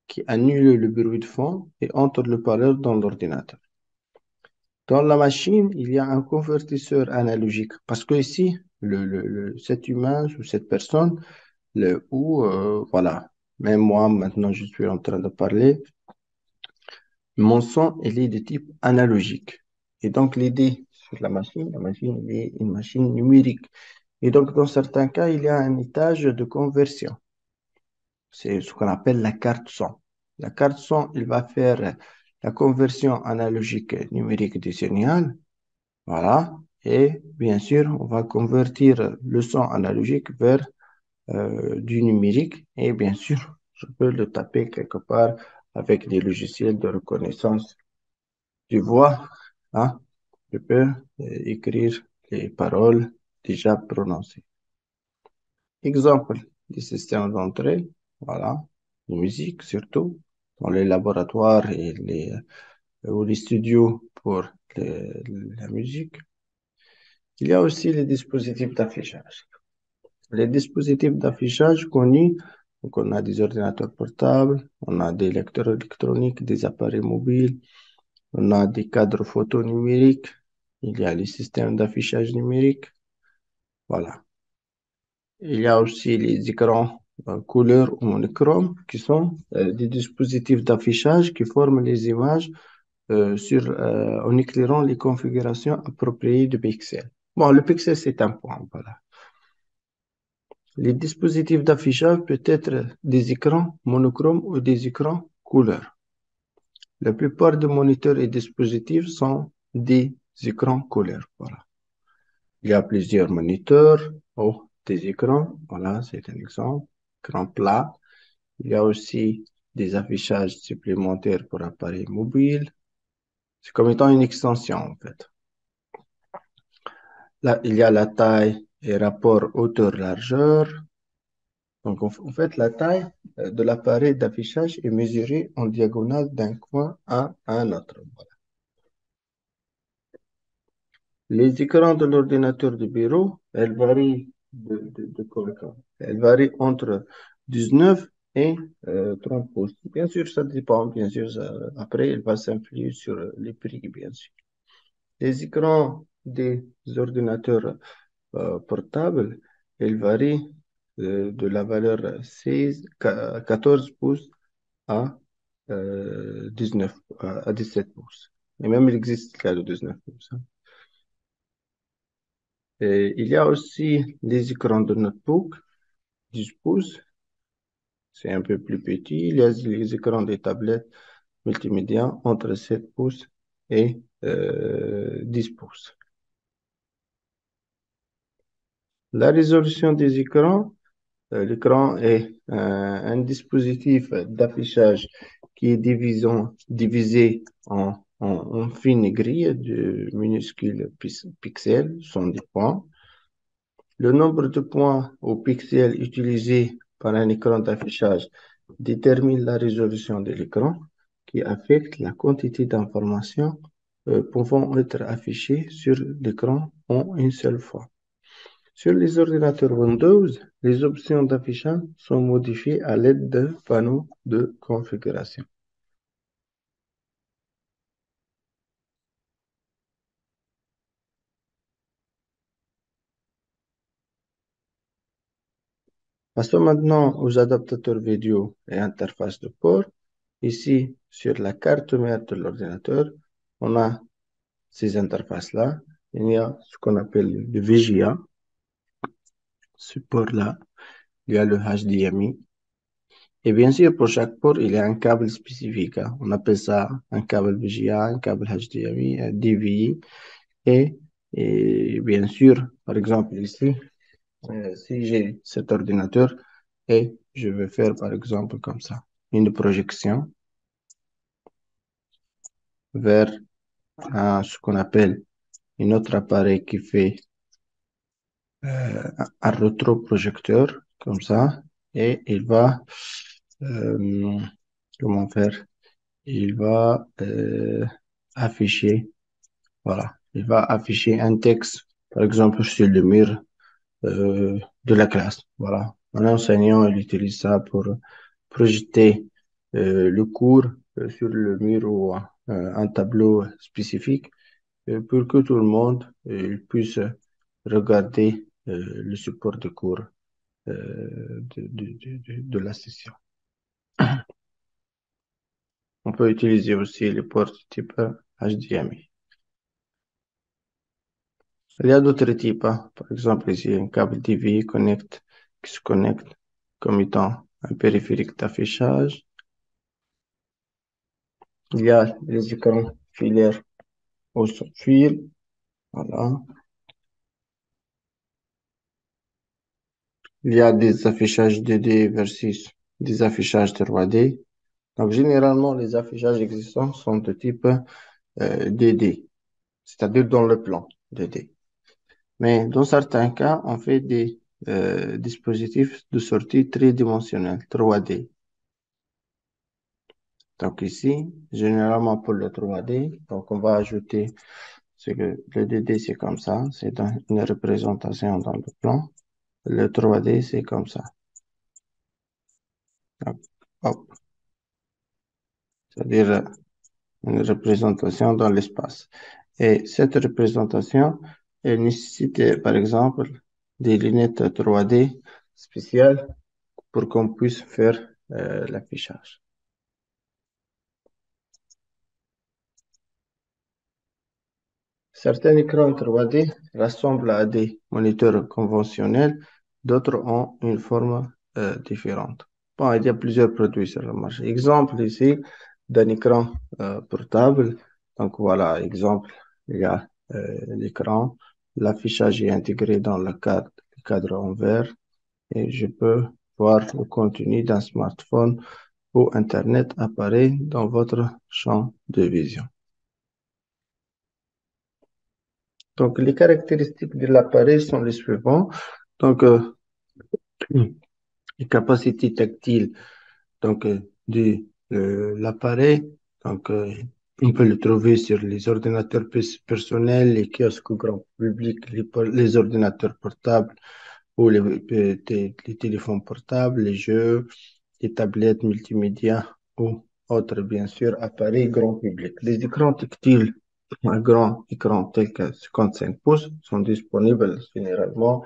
qui annule le bruit de fond et entre le parleur dans l'ordinateur. Dans la machine, il y a un convertisseur analogique parce que ici, cette image ou cette personne, voilà, même moi, maintenant, je suis en train de parler, mon son, il est de type analogique. Et donc, l'idée sur la machine, elle est une machine numérique. Et donc, dans certains cas, il y a un étage de conversion. C'est ce qu'on appelle la carte son. La carte son, il va faire la conversion analogique numérique du signal. Voilà. Et bien sûr, on va convertir le son analogique vers du numérique. Et bien sûr, je peux le taper quelque part avec des logiciels de reconnaissance du voix. Hein. Je peux écrire les paroles déjà prononcées. Exemple du système d'entrée, voilà, de musique surtout, dans les laboratoires et ou les studios pour la musique. Il y a aussi les dispositifs d'affichage. Les dispositifs d'affichage connus, donc on a des ordinateurs portables, on a des lecteurs électroniques, des appareils mobiles, on a des cadres photo numériques, il y a les systèmes d'affichage numérique, voilà. Il y a aussi les écrans couleur ou monochrome qui sont des dispositifs d'affichage qui forment les images en éclairant les configurations appropriées du pixel. Bon, le pixel, c'est un point, voilà. Les dispositifs d'affichage peuvent être des écrans monochromes ou des écrans couleur. La plupart des moniteurs et dispositifs sont des écrans couleur. Voilà. Il y a plusieurs moniteurs ou des écrans. Voilà, c'est un exemple. Écran plat. Il y a aussi des affichages supplémentaires pour appareils mobiles. C'est comme étant une extension, en fait. Là, il y a la taille et rapport hauteur-largeur. Donc, en fait, la taille de l'appareil d'affichage est mesurée en diagonale d'un coin à un autre. Voilà. Les écrans de l'ordinateur de bureau, elles varient elles varient entre 19 et 30 pouces. Bien sûr, ça dépend. Bien sûr, après, il va s'influer sur les prix, bien sûr. Les écrans des ordinateurs portables, elles varient de la valeur 14 pouces à 19, à 17 pouces. Et même, il existe le cas de 19 pouces. Hein. Et il y a aussi les écrans de notebook, 10 pouces, c'est un peu plus petit. Il y a les écrans des tablettes multimédia entre 7 pouces et 10 pouces. La résolution des écrans, l'écran est un dispositif d'affichage qui est divisé en fines grilles de minuscules pixels, sont des points. Le nombre de points ou pixels utilisés par un écran d'affichage détermine la résolution de l'écran qui affecte la quantité d'informations pouvant être affichées sur l'écran en une seule fois. Sur les ordinateurs Windows, les options d'affichage sont modifiées à l'aide de panneaux de configuration. Passons maintenant aux adaptateurs vidéo et interfaces de port. Ici, sur la carte mère de l'ordinateur, on a ces interfaces-là. Il y a ce qu'on appelle le VGA, ce port-là. Il y a le HDMI. Et bien sûr, pour chaque port, il y a un câble spécifique. Hein. On appelle ça un câble VGA, un câble HDMI, un DVI. Et bien sûr, par exemple, ici, si j'ai cet ordinateur et je veux faire, par exemple, comme ça, une projection vers ce qu'on appelle un autre appareil qui fait un rétroprojecteur, comme ça, et il va, euh, comment faire? Il va afficher, voilà, il va afficher un texte, par exemple, sur le mur de la classe. Voilà. Un enseignant, il utilise ça pour projeter le cours sur le mur ou un tableau spécifique pour que tout le monde puisse regarder le support de cours de la session. On peut utiliser aussi les ports type HDMI. Il y a d'autres types. Hein. Par exemple, ici, un câble TV qui se connecte comme étant un périphérique d'affichage. Il y a les écrans filaires ou sans fil. Voilà. Il y a des affichages 2D versus des affichages 3D. Donc, généralement, les affichages existants sont de type 2D, c'est-à-dire dans le plan 2D. Mais dans certains cas, on fait des dispositifs de sortie tridimensionnels, 3D. Donc ici, généralement pour le 3D, donc on va ajouter ce que le 2D c'est comme ça, c'est une représentation dans le plan. Le 3D c'est comme ça. Donc, hop, c'est-à-dire une représentation dans l'espace. Et cette représentation, elle nécessite par exemple des lunettes 3D spéciales pour qu'on puisse faire l'affichage. Certains écrans 3D ressemblent à des moniteurs conventionnels, d'autres ont une forme différente. Bon, il y a plusieurs produits sur le marché. Exemple ici d'un écran portable. Donc voilà, exemple, il y a l'écran, l'affichage est intégré dans le cadre en vert et je peux voir le contenu d'un smartphone ou Internet apparaît dans votre champ de vision. Donc, les caractéristiques de l'appareil sont les suivantes. Donc, les capacités tactiles de l'appareil. Donc, on peut le trouver sur les ordinateurs personnels, les kiosques au grand public, les ordinateurs portables ou les téléphones portables, les jeux, les tablettes multimédia ou autres, bien sûr, appareils grand public. Les écrans tactiles un grand écran tel que 55 pouces sont disponibles généralement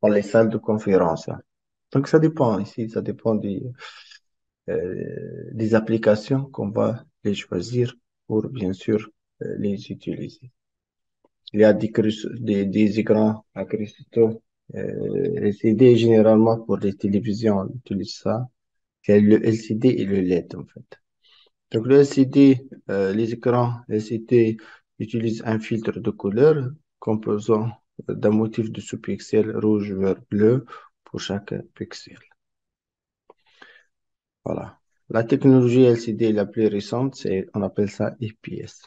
dans les salles de conférence. Donc, ça dépend ici, ça dépend des applications qu'on va les choisir pour, bien sûr, les utiliser. Il y a des écrans à cristaux LCD généralement pour les télévisions, on utilise ça. C'est le LCD et le LED, en fait. Donc, le LCD, les écrans LCD utilisent un filtre de couleur composant d'un motif de sous-pixels rouge, vert, bleu pour chaque pixel. Voilà. La technologie LCD la plus récente, on appelle ça IPS.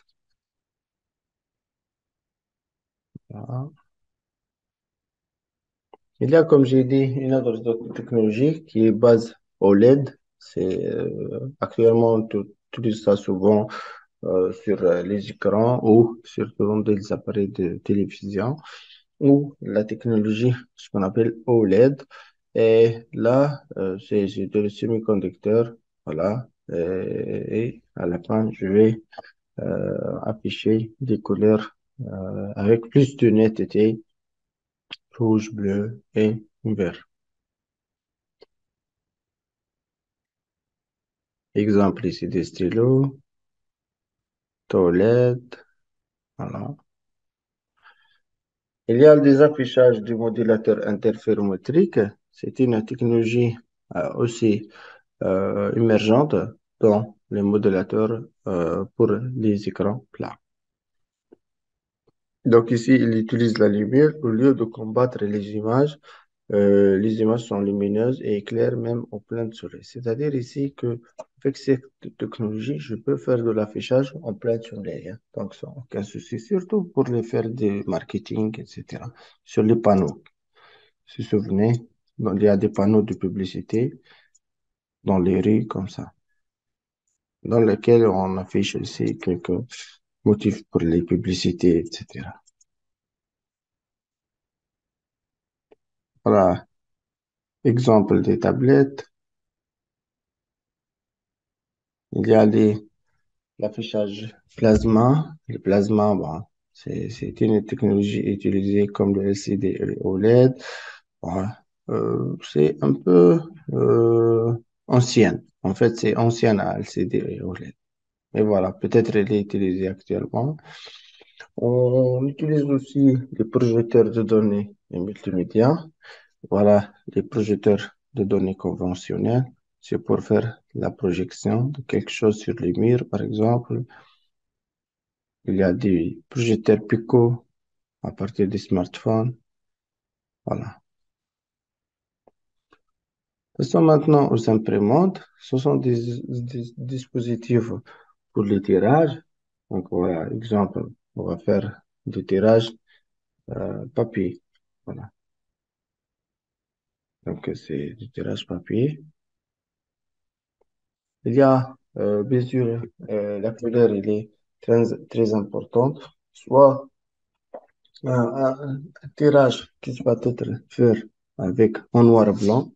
Voilà. Il y a, comme j'ai dit, une autre technologie qui est base OLED. Actuellement, on utilise ça souvent sur les écrans ou sur des appareils de télévision ou la technologie, ce qu'on appelle OLED. Et là, c'est des semi-conducteurs. Voilà. Et à la fin, je vais afficher des couleurs avec plus de netteté, rouge, bleu et vert. Exemple ici des stylos, OLED. Voilà. Il y a des affichages du modulateur interférométrique. C'est une technologie aussi émergente dans les modulateurs pour les écrans plats. Donc ici, il utilise la lumière au lieu de combattre les images. Les images sont lumineuses et éclairent même au plein soleil. C'est-à-dire ici que avec cette technologie, je peux faire de l'affichage en plein soleil, hein. Donc sans aucun souci, surtout pour les faire du marketing, etc. Sur les panneaux. Si vous vous souvenez, il y a des panneaux de publicité dans les rues comme ça, dans lesquels on affiche aussi quelques motifs pour les publicités, etc. Voilà, exemple des tablettes. Il y a l'affichage plasma. Le plasma, bon, c'est une technologie utilisée comme le LCD et le OLED. Bon, c'est un peu ancienne. En fait, c'est ancienne à LCD et OLED. Et voilà, peut-être elle est utilisée actuellement. On utilise aussi les projecteurs de données et multimédia. Voilà, les projecteurs de données conventionnelles. C'est pour faire la projection de quelque chose sur les murs, par exemple. Il y a des projecteurs Pico à partir des smartphones. Voilà. Passons maintenant aux imprimantes. Ce sont des dispositifs pour le tirage. Donc, voilà, exemple, on va faire du tirage papier. Voilà. Donc, c'est du tirage papier. Il y a, bien sûr, la couleur, elle est très importante. Soit un tirage qui va être fait avec en noir et blanc,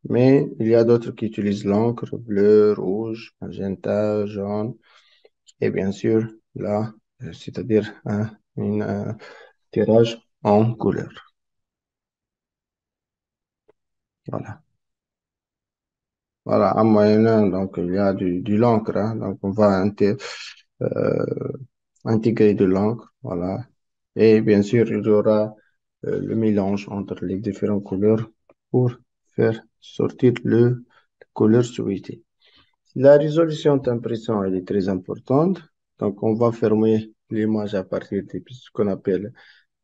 mais il y a d'autres qui utilisent l'encre bleu, rouge, magenta, jaune, et bien sûr, là, c'est-à-dire un tirage en couleur. Voilà. Voilà, en moyenne, donc il y a du l'encre, hein. Donc on va euh, intégrer de l'encre, voilà. Et bien sûr, il y aura le mélange entre les différentes couleurs pour faire sortir le couleur souhaitée. La résolution d'impression, elle est très importante. Donc, on va fermer l'image à partir de ce qu'on appelle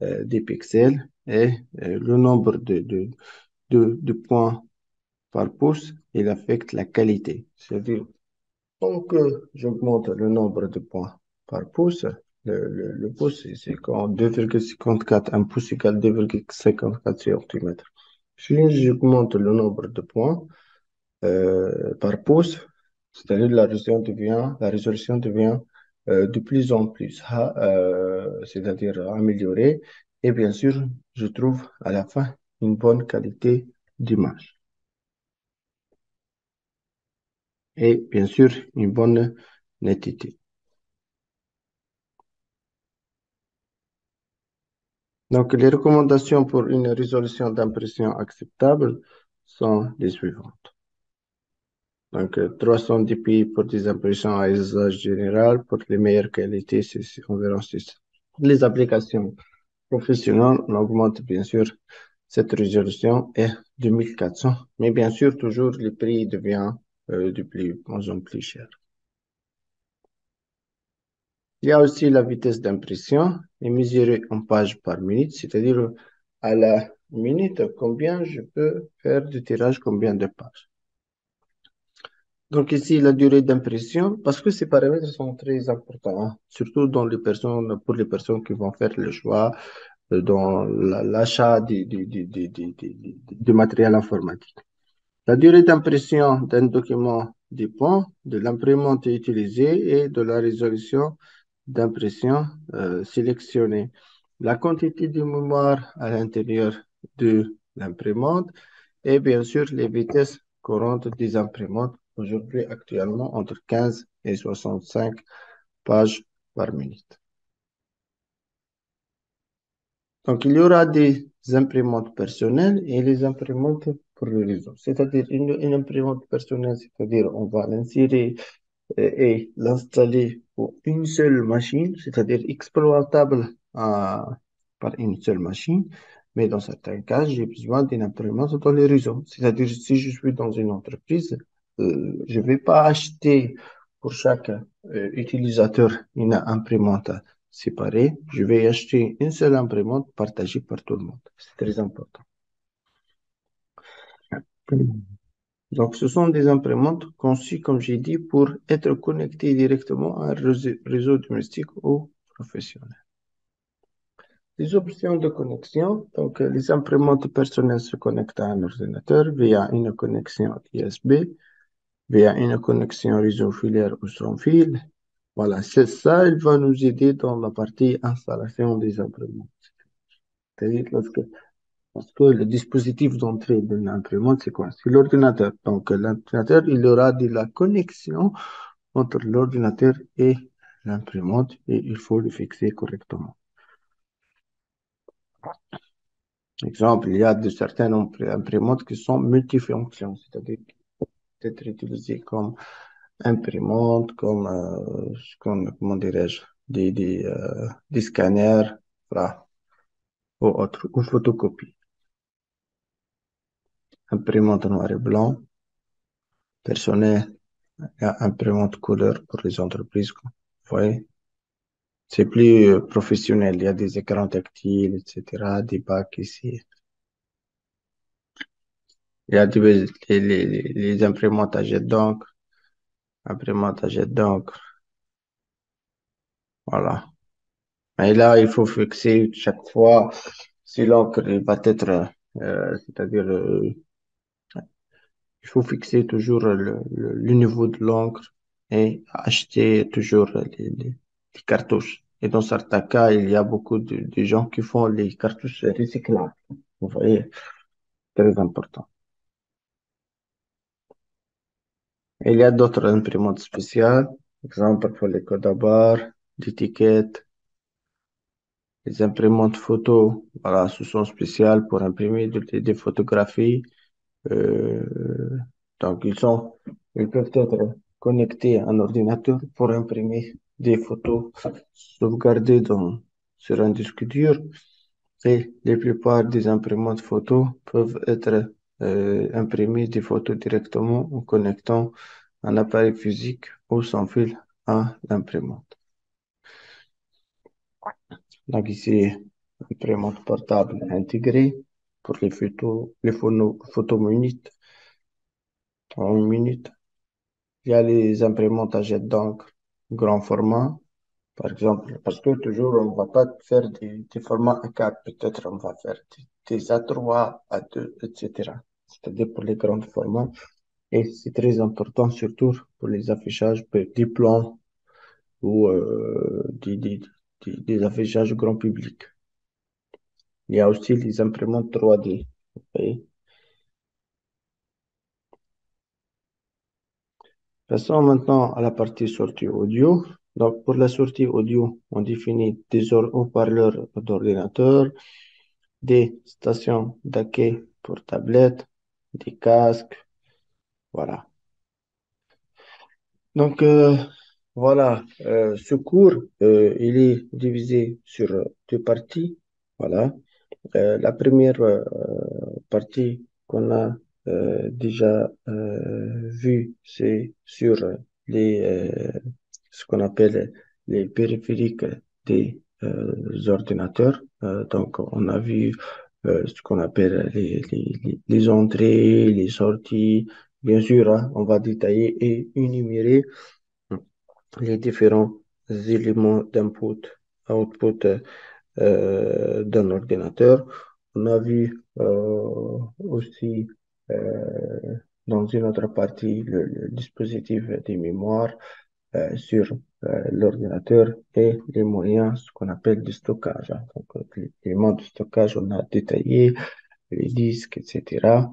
des pixels et le nombre de points par pouce, il affecte la qualité. C'est-à-dire, tant que j'augmente le nombre de points par pouce, le pouce, c'est quand 2,54, un pouce égale 2,54 centimètres. Si j'augmente le nombre de points par pouce, c'est-à-dire la résolution devient de plus en plus, c'est-à-dire améliorée. Et bien sûr, je trouve à la fin une bonne qualité d'image. Et bien sûr, une bonne netteté. Donc, les recommandations pour une résolution d'impression acceptable sont les suivantes. Donc, 310 pour des impressions à usage général. Pour les meilleures qualités, c'est environ 600. Pour les applications professionnelles, on augmente bien sûr cette résolution est 2400. Mais bien sûr, toujours le prix devient de plus en plus cher. Il y a aussi la vitesse d'impression est mesurée en pages par minute, c'est-à-dire à la minute combien je peux faire de tirage, combien de pages. Donc ici, la durée d'impression, parce que ces paramètres sont très importants, hein, surtout pour les personnes qui vont faire le choix dans l'achat du matériel informatique. La durée d'impression d'un document dépend de l'imprimante utilisée et de la résolution d'impression sélectionnée. La quantité de mémoire à l'intérieur de l'imprimante et bien sûr les vitesses courantes des imprimantes, aujourd'hui actuellement entre 15 et 65 pages par minute. Donc, il y aura des imprimantes personnelles et les imprimantes pour le réseau. C'est-à-dire une imprimante personnelle, c'est-à-dire on va l'insérer et l'installer pour une seule machine, c'est-à-dire exploitable par une seule machine. Mais dans certains cas, j'ai besoin d'une imprimante dans les réseaux. C'est-à-dire si je suis dans une entreprise, je ne vais pas acheter pour chaque utilisateur une imprimante séparée. Je vais acheter une seule imprimante partagée par tout le monde. C'est très important. Donc, ce sont des imprimantes conçues, comme j'ai dit, pour être connectées directement à un réseau domestique ou professionnel. Les options de connexion, donc les imprimantes personnelles se connectent à un ordinateur via une connexion USB, via une connexion réseau filaire ou sans fil. Voilà, c'est ça, il va nous aider dans la partie installation des imprimantes. C'est-à-dire parce que le dispositif d'entrée d'une imprimante, c'est quoi? C'est l'ordinateur. Donc, l'ordinateur, il aura de la connexion entre l'ordinateur et l'imprimante et il faut le fixer correctement. Exemple, il y a certaines imprimantes qui sont multifonctions, c'est-à-dire qui peuvent être utilisées comme imprimante, comment dirais-je, des scanners, voilà, ou autre, ou photocopie. imprimante noir et blanc, personnel, il y a imprimante couleur pour les entreprises, quoi. Vous voyez, c'est plus professionnel. Il y a des écrans tactiles, etc., des bacs ici. Il y a les imprimantes à jet d'encre, imprimantes à jet d'encre, voilà. Et là, il faut fixer chaque fois si l'encre va être, c'est-à-dire, il faut fixer toujours le niveau de l'encre et acheter toujours les cartouches. Et dans certains cas, il y a beaucoup de gens qui font les cartouches recyclables. Vous voyez, très important. Et il y a d'autres imprimantes spéciales, exemple pour les codes à barres, d'étiquettes, les imprimantes photo. Voilà, ce sont spéciales pour imprimer des photographies. Euh, donc, ils peuvent être connectés à un ordinateur pour imprimer des photos sauvegardées sur un disque dur. Et la plupart des imprimantes photos peuvent être imprimées des photos directement en connectant un appareil physique ou sans fil à l'imprimante. Donc ici, imprimante portable intégrée pour photos minutes en une minute. Il y a les imprimantes à jet d'encre grand format, par exemple, parce que toujours on ne va pas faire des formats A4, peut-être on va faire des A3, A2, etc. C'est-à-dire pour les grands formats. Et c'est très important, surtout pour les affichages, des plans ou des affichages grand public. Il y a aussi les imprimantes 3D. Vous voyez. Passons maintenant à la partie sortie audio. Donc, pour la sortie audio, on définit des haut-parleurs d'ordinateur, des stations d'accueil pour tablettes, des casques, voilà. Donc, voilà, ce cours, il est divisé sur deux parties. Voilà. La première partie qu'on a déjà vue, c'est sur les, ce qu'on appelle les périphériques des ordinateurs. Donc, on a vu ce qu'on appelle les entrées, les sorties. Bien sûr, hein, on va détailler et énumérer les différents éléments d'input, output d'un ordinateur. On a vu aussi dans une autre partie le dispositif des mémoires sur l'ordinateur et les moyens, ce qu'on appelle du stockage, hein. Donc, les éléments de stockage, on a détaillé les disques, etc.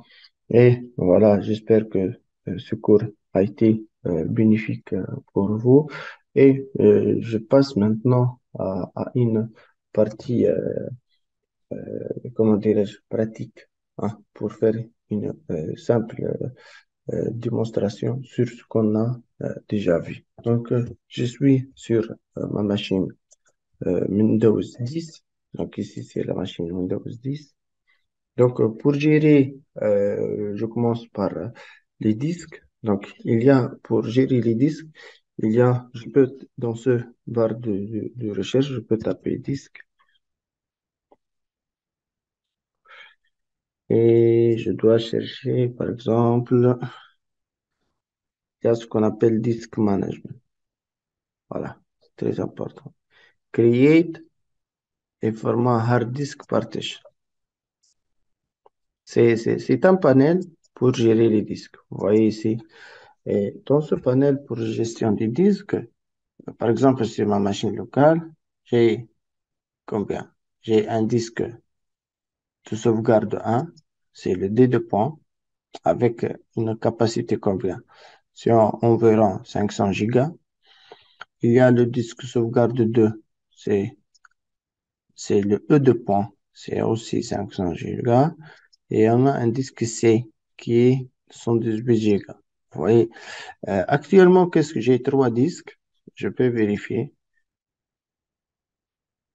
Et voilà, j'espère que ce cours a été bénéfique pour vous. Et je passe maintenant à une partie, comment dirais-je, pratique, hein, pour faire une simple démonstration sur ce qu'on a déjà vu. Donc, je suis sur ma machine Windows 10. Donc, ici, c'est la machine Windows 10. Donc, pour gérer, je commence par les disques. Donc, pour gérer les disques, je peux, dans ce barre de recherche, je peux taper disque et je dois chercher, par exemple, il y a ce qu'on appelle disk management. Voilà, c'est très important. Create et format hard disk partition. C'est un panel pour gérer les disques. Vous voyez ici. Et dans ce panel pour gestion des disques, par exemple, sur ma machine locale, j'ai combien? J'ai un disque de sauvegarde 1, c'est le D2 avec une capacité combien? C'est environ 500 gigas. Il y a le disque sauvegarde 2, c'est, c'est le E2, c'est aussi 500 gigas. Et on a un disque C qui est 118 gigas. Vous voyez, actuellement, qu'est-ce que j'ai? Trois disques. Je peux vérifier.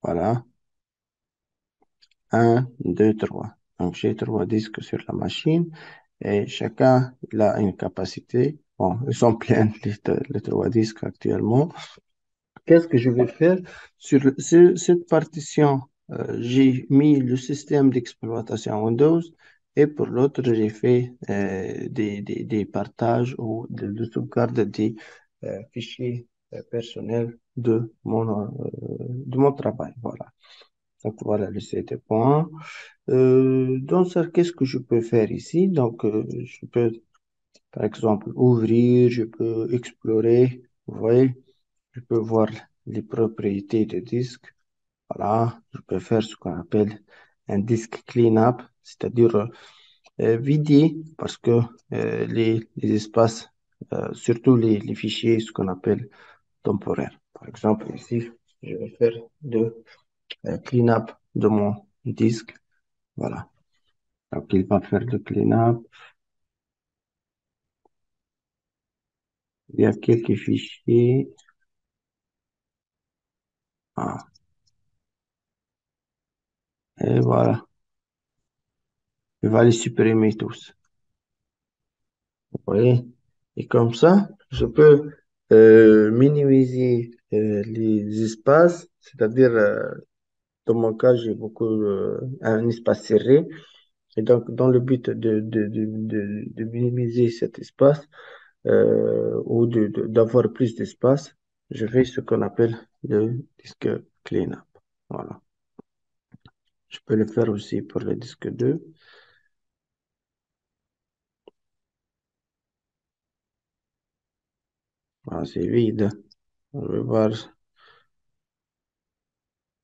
Voilà. Un, deux, trois. Donc, j'ai trois disques sur la machine. et chacun il a une capacité. Bon, ils sont pleins les trois disques actuellement. Qu'est-ce que je vais faire? Cette partition, j'ai mis le système d'exploitation Windows et pour l'autre, j'ai fait des partages ou de sauvegarde des fichiers personnels de mon travail. Voilà. Donc voilà le CD point. Dans ça, qu'est-ce que je peux faire ici? Donc, je peux, par exemple, ouvrir, je peux explorer, vous voyez, je peux voir les propriétés du disque. Voilà, je peux faire ce qu'on appelle un disque clean-up, c'est-à-dire vider parce que les espaces, surtout les fichiers, ce qu'on appelle temporaires. Par exemple, ici, je vais faire de clean-up de mon disque. Voilà. Donc, il va faire le clean-up. Il y a quelques fichiers. Ah, et voilà. Il va les supprimer tous. Vous voyez? Et comme ça, je peux minimiser les espaces, c'est-à-dire, dans mon cas, j'ai beaucoup un espace serré. Et donc, dans le but de minimiser cet espace ou d'avoir plus d'espace, je fais ce qu'on appelle le disque cleanup. Voilà. Je peux le faire aussi pour le disque 2. Ah, c'est vide. On va voir.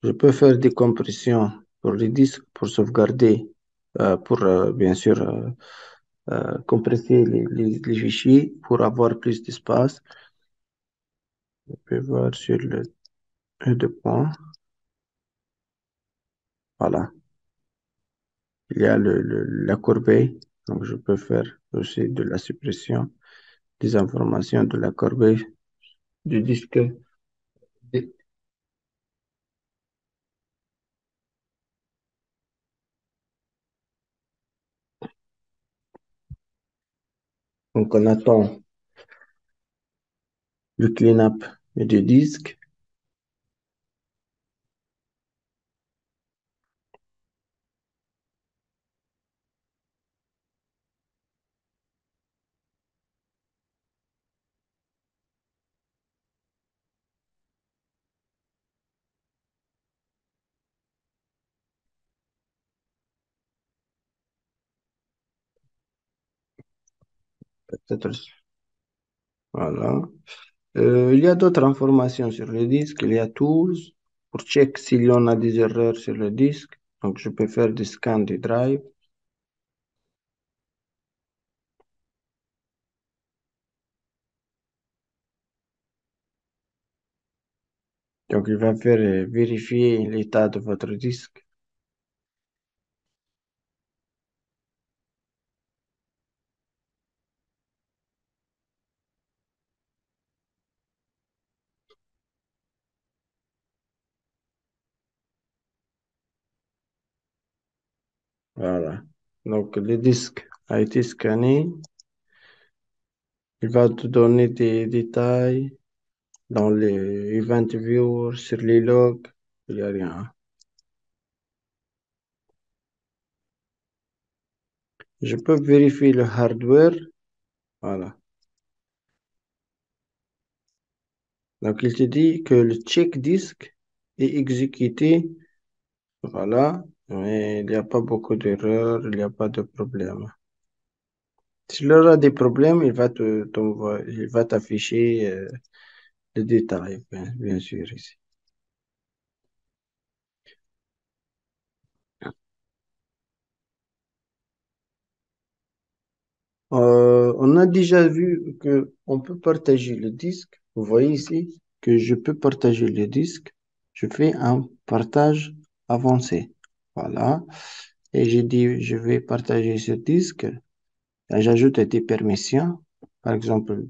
Je peux faire des compressions pour les disques pour sauvegarder, pour bien sûr compresser les fichiers pour avoir plus d'espace. Je peux voir sur le deux points. Voilà. Il y a la corbeille. Donc, je peux faire aussi de la suppression des informations de la corbeille du disque. Donc, on attend le clean-up du disque. Peut-être, voilà. Il y a d'autres informations sur le disque. Il y a Tools pour check s'il y en a des erreurs sur le disque. Donc, je peux faire des scans des drives. Donc, il va faire vérifier l'état de votre disque. Voilà. Donc, le disque a été scanné. Il va te donner des détails dans les event viewers, sur les logs. Il n'y a rien. Je peux vérifier le hardware. Voilà. Donc, il te dit que le check disque est exécuté. Voilà. Mais il n'y a pas beaucoup d'erreurs. Il n'y a pas de problème. S'il aura des problèmes, il va t'afficher les détails, bien sûr, ici. On a déjà vu que on peut partager le disque. Vous voyez ici que je peux partager le disque. Je fais un partage avancé. Voilà. Et j'ai dit, je vais partager ce disque. Et j'ajoute des permissions. Par exemple,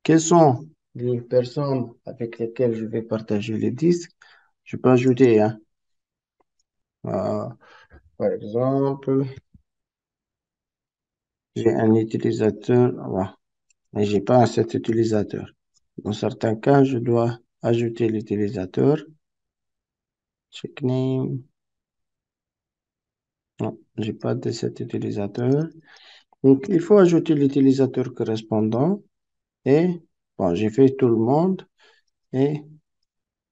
quelles sont les personnes avec lesquelles je vais partager le disque? Je peux ajouter, hein, par exemple, J'ai un utilisateur, voilà, mais j'ai pas cet utilisateur. Dans certains cas, je dois ajouter l'utilisateur. Check name. Non, j'ai pas de cet utilisateur. Donc, il faut ajouter l'utilisateur correspondant et bon, j'ai fait tout le monde et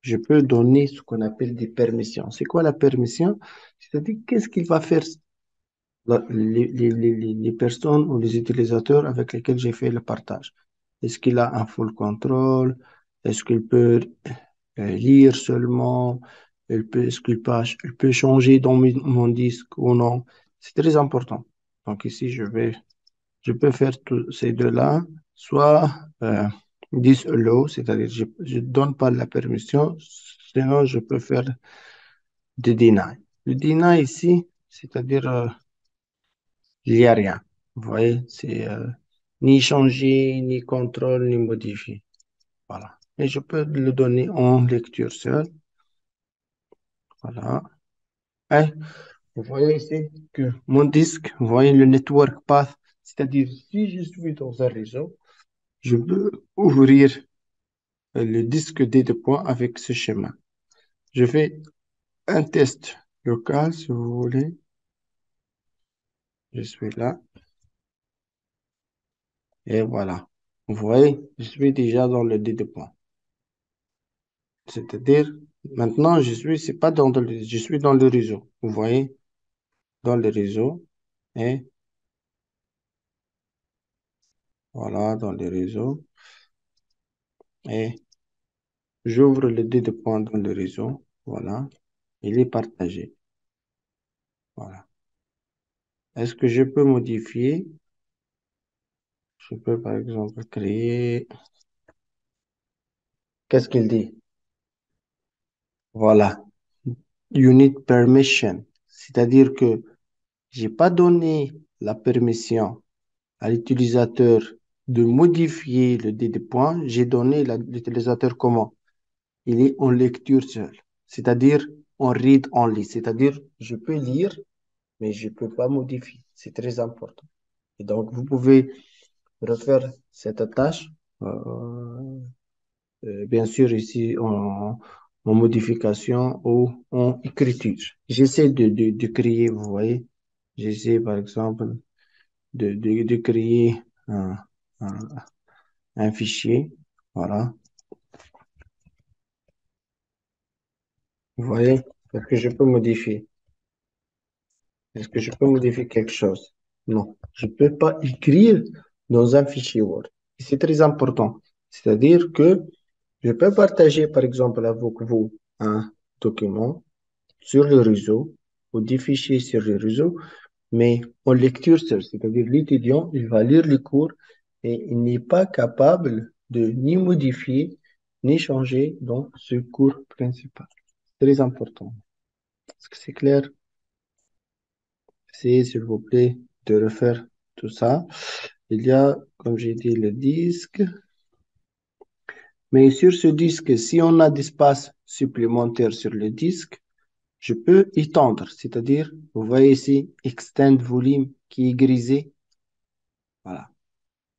je peux donner ce qu'on appelle des permissions. C'est quoi la permission? C'est-à-dire qu'est-ce qu'il va faire les personnes ou les utilisateurs avec lesquels j'ai fait le partage. Est-ce qu'il a un full control? Est-ce qu'il peut lire seulement? Est-ce il peut changer dans mon disque ou non? C'est très important. Donc ici, je peux faire tous ces deux-là, soit disallow, c'est-à-dire je donne pas la permission, sinon je peux faire de deny. Le deny ici, c'est-à-dire il n'y a rien. Vous voyez, c'est ni changer, ni contrôle, ni modifier. Voilà. Et je peux le donner en lecture seule. Voilà. Et vous voyez ici que mon disque, vous voyez le network path, c'est-à-dire si je suis dans un réseau, je peux ouvrir le disque des deux points avec ce schéma. Je fais un test local, si vous voulez. Je suis là. Et voilà. Vous voyez, je suis déjà dans le D deux points. C'est-à-dire, maintenant, c'est pas je suis dans le réseau. Vous voyez, dans le réseau. Et voilà, dans le réseau. Et j'ouvre le dé de points dans le réseau. Voilà. Il est partagé. Voilà. Est-ce que je peux modifier? Je peux, par exemple, créer. Qu'est-ce qu'il dit? Voilà. Unit permission. C'est-à-dire que j'ai pas donné la permission à l'utilisateur de modifier le dé de points. J'ai donné l'utilisateur comment? Il est en lecture seule, c'est-à-dire en read only, c'est-à-dire je peux lire, mais je peux pas modifier. C'est très important. Et donc, vous pouvez refaire cette tâche, bien sûr, ici en modification ou en écriture. J'essaie de créer, vous voyez, j'essaie par exemple de créer un, un fichier. Voilà. Vous voyez, est-ce que je peux modifier? Est-ce que je peux modifier quelque chose? Non, je ne peux pas écrire dans un fichier Word. Et c'est très important. C'est-à-dire que je peux partager, par exemple, avec vous un document sur le réseau ou des fichiers sur le réseau, mais en lecture seule. C'est-à-dire l'étudiant, il va lire les cours et il n'est pas capable de ni modifier ni changer dans ce cours principal. Très important. Est-ce que c'est clair? Essayez, s'il vous plaît, de refaire tout ça. Il y a, comme j'ai dit, le disque. Mais sur ce disque, si on a d'espace supplémentaire sur le disque, je peux étendre. C'est-à-dire, vous voyez ici, Extend Volume qui est grisé. Voilà.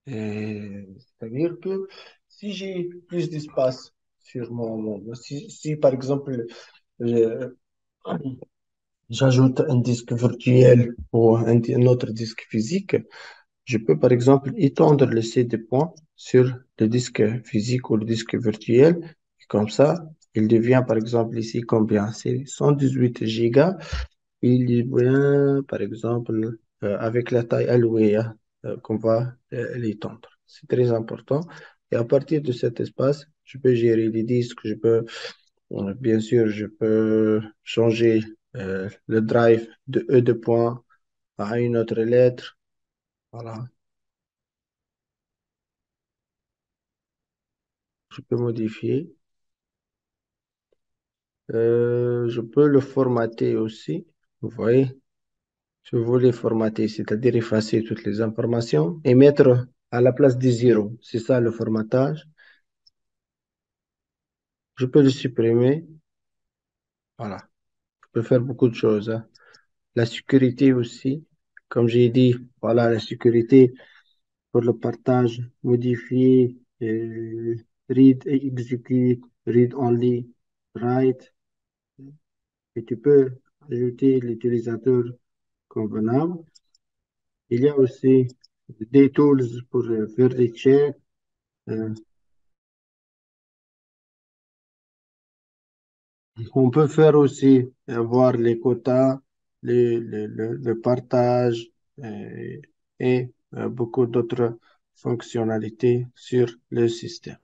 C'est-à-dire que si j'ai plus d'espace sur si par exemple, je- j'ajoute un disque virtuel ou un autre disque physique, je peux par exemple étendre le CD point sur le disque physique ou le disque virtuel. Et comme ça, il devient par exemple ici combien? C'est 118 gigas. Il devient par exemple avec la taille allouée qu'on va l'étendre. C'est très important. Et à partir de cet espace, je peux gérer les disques, bien sûr, je peux changer le drive de E de point à une autre lettre. Voilà. Je peux modifier. Je peux le formater aussi. Vous voyez, je voulais formater, c'est-à-dire effacer toutes les informations et mettre à la place des zéros. C'est ça le formatage. Je peux le supprimer. Voilà. Je peux faire beaucoup de choses, hein. La sécurité aussi. comme j'ai dit, voilà, la sécurité pour le partage, modifier, read et execute, read only, write, et tu peux ajouter l'utilisateur convenable. Il y a aussi des tools pour faire des checks. Euh, on peut faire aussi voir les quotas, le partage et beaucoup d'autres fonctionnalités sur le système.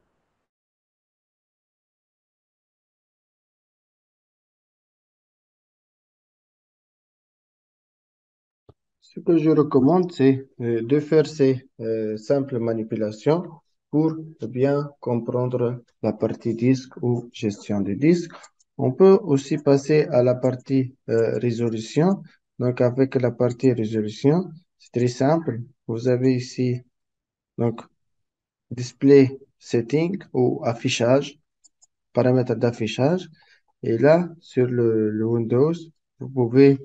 Ce que je recommande, c'est de faire ces simples manipulations pour bien comprendre la partie disque ou gestion du disque. On peut aussi passer à la partie résolution. Donc, avec la partie résolution, c'est très simple. Vous avez ici donc display setting ou affichage, paramètres d'affichage. Et là, sur le Windows, vous pouvez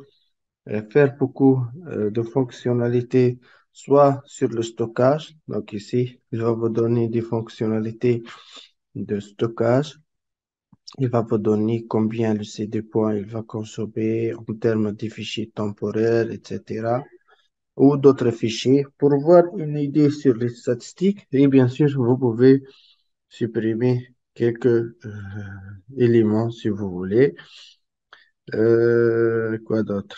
faire beaucoup de fonctionnalités, soit sur le stockage. Donc ici, il va vous donner des fonctionnalités de stockage. Il va vous donner combien le CD point il va consommer en termes de fichiers temporaires, etc. Ou d'autres fichiers pour avoir une idée sur les statistiques. Et bien sûr, vous pouvez supprimer quelques éléments si vous voulez. Quoi d'autre?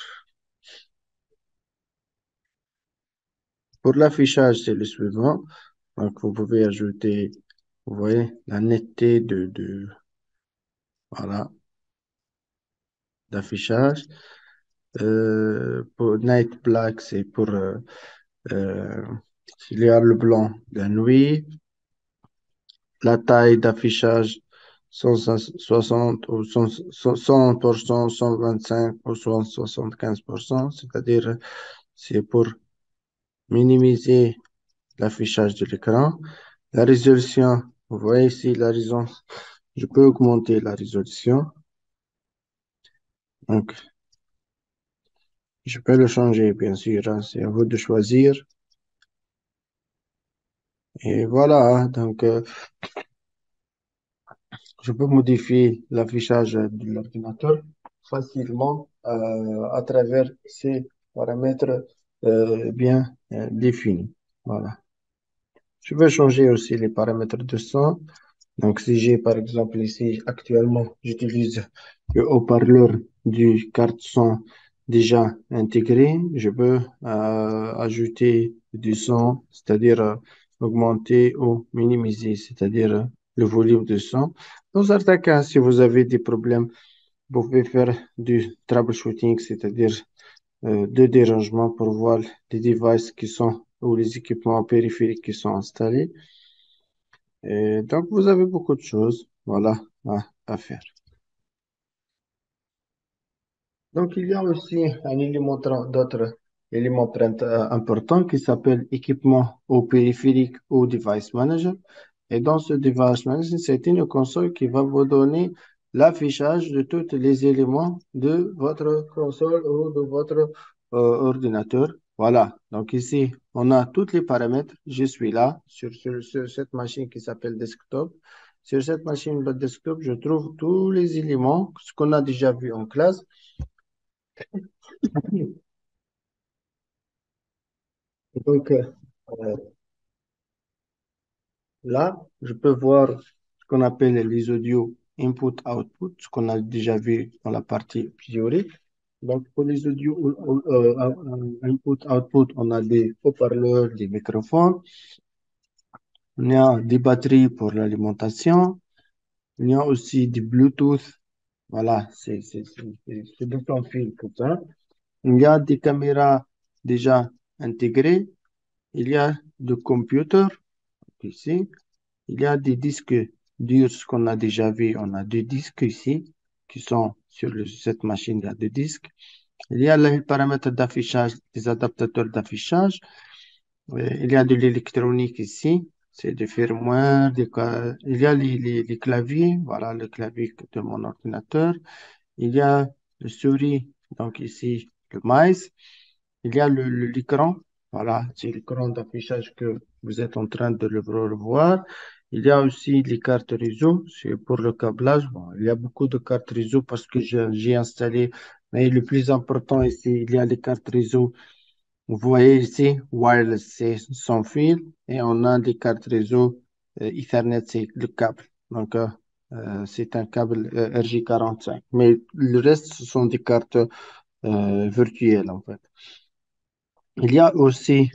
Pour l'affichage, c'est le suivant. Donc, vous pouvez ajouter, vous voyez, la netteté voilà, d'affichage. Pour Night Black, c'est pour euh, s'il y a le blanc la nuit. La taille d'affichage, 160 ou 100%, 125 ou 75%, c'est-à-dire c'est pour minimiser l'affichage de l'écran. La résolution, vous voyez ici la raison. Je peux augmenter la résolution. Donc, je peux le changer, bien sûr, hein. C'est à vous de choisir. Et voilà, hein. Donc, je peux modifier l'affichage de l'ordinateur facilement à travers ces paramètres bien définis. Voilà. Je peux changer aussi les paramètres de son. Donc, si j'ai par exemple ici, actuellement, j'utilise le haut-parleur du carte son déjà intégré, je peux ajouter du son, c'est-à-dire augmenter ou minimiser, c'est-à-dire le volume de son. Dans certains cas, si vous avez des problèmes, vous pouvez faire du troubleshooting, c'est-à-dire de dérangement pour voir les devices qui sont ou les équipements périphériques qui sont installés. Et donc, vous avez beaucoup de choses, voilà, à faire. Donc, il y a aussi un élément, d'autres éléments importants qui s'appelle équipement ou périphérique ou device manager. Et dans ce device manager, c'est une console qui va vous donner l'affichage de tous les éléments de votre console ou de votre ordinateur. Voilà. Donc ici, on a tous les paramètres. Je suis là sur cette machine qui s'appelle desktop. Sur cette machine de desktop, je trouve tous les éléments, ce qu'on a déjà vu en classe. Donc, là, je peux voir ce qu'on appelle les audios input-output, ce qu'on a déjà vu dans la partie théorique. Donc, pour les audios input-output, on a des haut-parleurs, des microphones, il y a des batteries pour l'alimentation, il y a aussi du Bluetooth. Voilà, c'est de sans fil pour ça. Il y a des caméras déjà intégrées. Il y a des computers ici. Il y a des disques durs, ce qu'on a déjà vu. On a deux disques ici qui sont sur cette machine. Il y a deux disques. Il y a les paramètres d'affichage, des adaptateurs d'affichage. Il y a de l'électronique ici. C'est du firmware. Il y a les claviers. Voilà le clavier de mon ordinateur. Il y a le souris. Donc ici, le mice. il y a l'écran. Voilà, c'est l'écran d'affichage que vous êtes en train de le revoir. Il y a aussi les cartes réseau, c'est pour le câblage. Bon, il y a beaucoup de cartes réseau parce que j'ai installé. Mais le plus important ici, il y a les cartes réseau. Vous voyez ici, wireless, c'est sans fil. Et on a des cartes réseau Ethernet, c'est le câble. Donc, c'est un câble RJ45. Mais le reste, ce sont des cartes virtuelles, en fait. Il y a aussi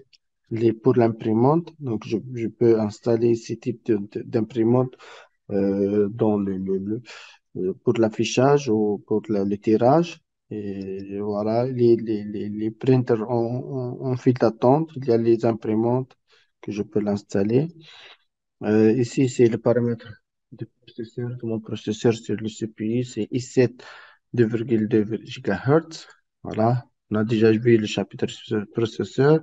pour l'imprimante. Donc, je peux installer ce type d'imprimante dans pour l'affichage ou pour le tirage. Et voilà, les printers en file d'attente. Il y a les imprimantes que je peux l'installer. Ici, c'est le paramètre du processeur. De mon processeur sur le CPU, c'est i7 2,2 GHz. Voilà, on a déjà vu le chapitre sur le processeur.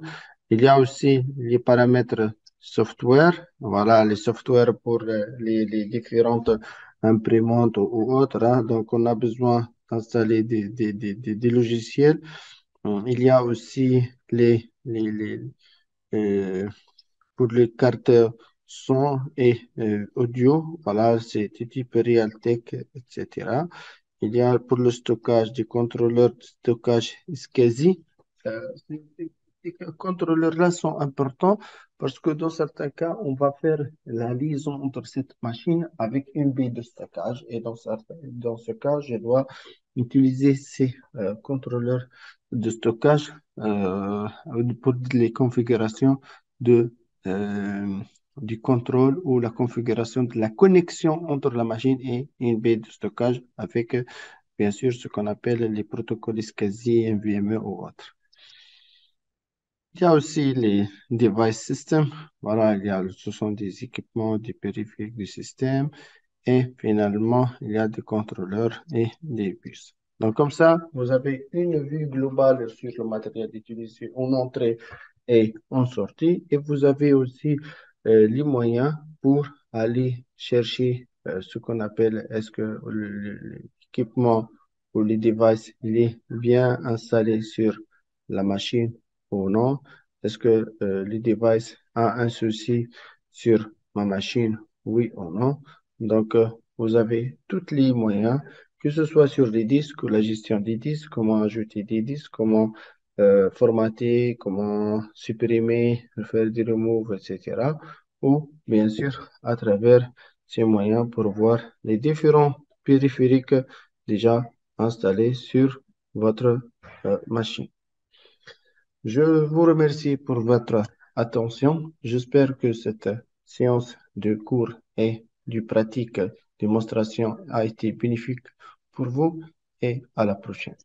Il y a aussi les paramètres software. Voilà, les softwares pour les différentes imprimantes ou autres, hein. Donc, on a besoin d'installer des logiciels. Il y a aussi euh, pour les cartes son et audio. Voilà, c'est type Realtek, etc. Il y a pour le stockage des contrôleurs de stockage SCSI. Ces contrôleurs-là sont importants parce que dans certains cas, on va faire la liaison entre cette machine avec une baie de stockage. Et dans ce cas, je dois utiliser ces contrôleurs de stockage pour les configurations de, euh, du contrôle ou la configuration de la connexion entre la machine et une baie de stockage avec, bien sûr, ce qu'on appelle les protocoles SCSI, NVMe ou autres. Il y a aussi les device systems. Voilà, ce sont des équipements, des périphériques du système. Et finalement, il y a des contrôleurs et des puces. Donc, comme ça, vous avez une vue globale sur le matériel utilisé en entrée et en sortie. Et vous avez aussi les moyens pour aller chercher ce qu'on appelle, est-ce que l'équipement ou le device il est bien installé sur la machine ou non? Est-ce que le device a un souci sur ma machine, oui ou non? Donc, vous avez tous les moyens, que ce soit sur les disques ou la gestion des disques, comment ajouter des disques, comment formater, comment supprimer, faire des removes, etc. Ou bien sûr à travers ces moyens pour voir les différents périphériques déjà installés sur votre machine. Je vous remercie pour votre attention. J'espère que cette séance de cours et du pratique démonstration a été bénéfique pour vous et à la prochaine.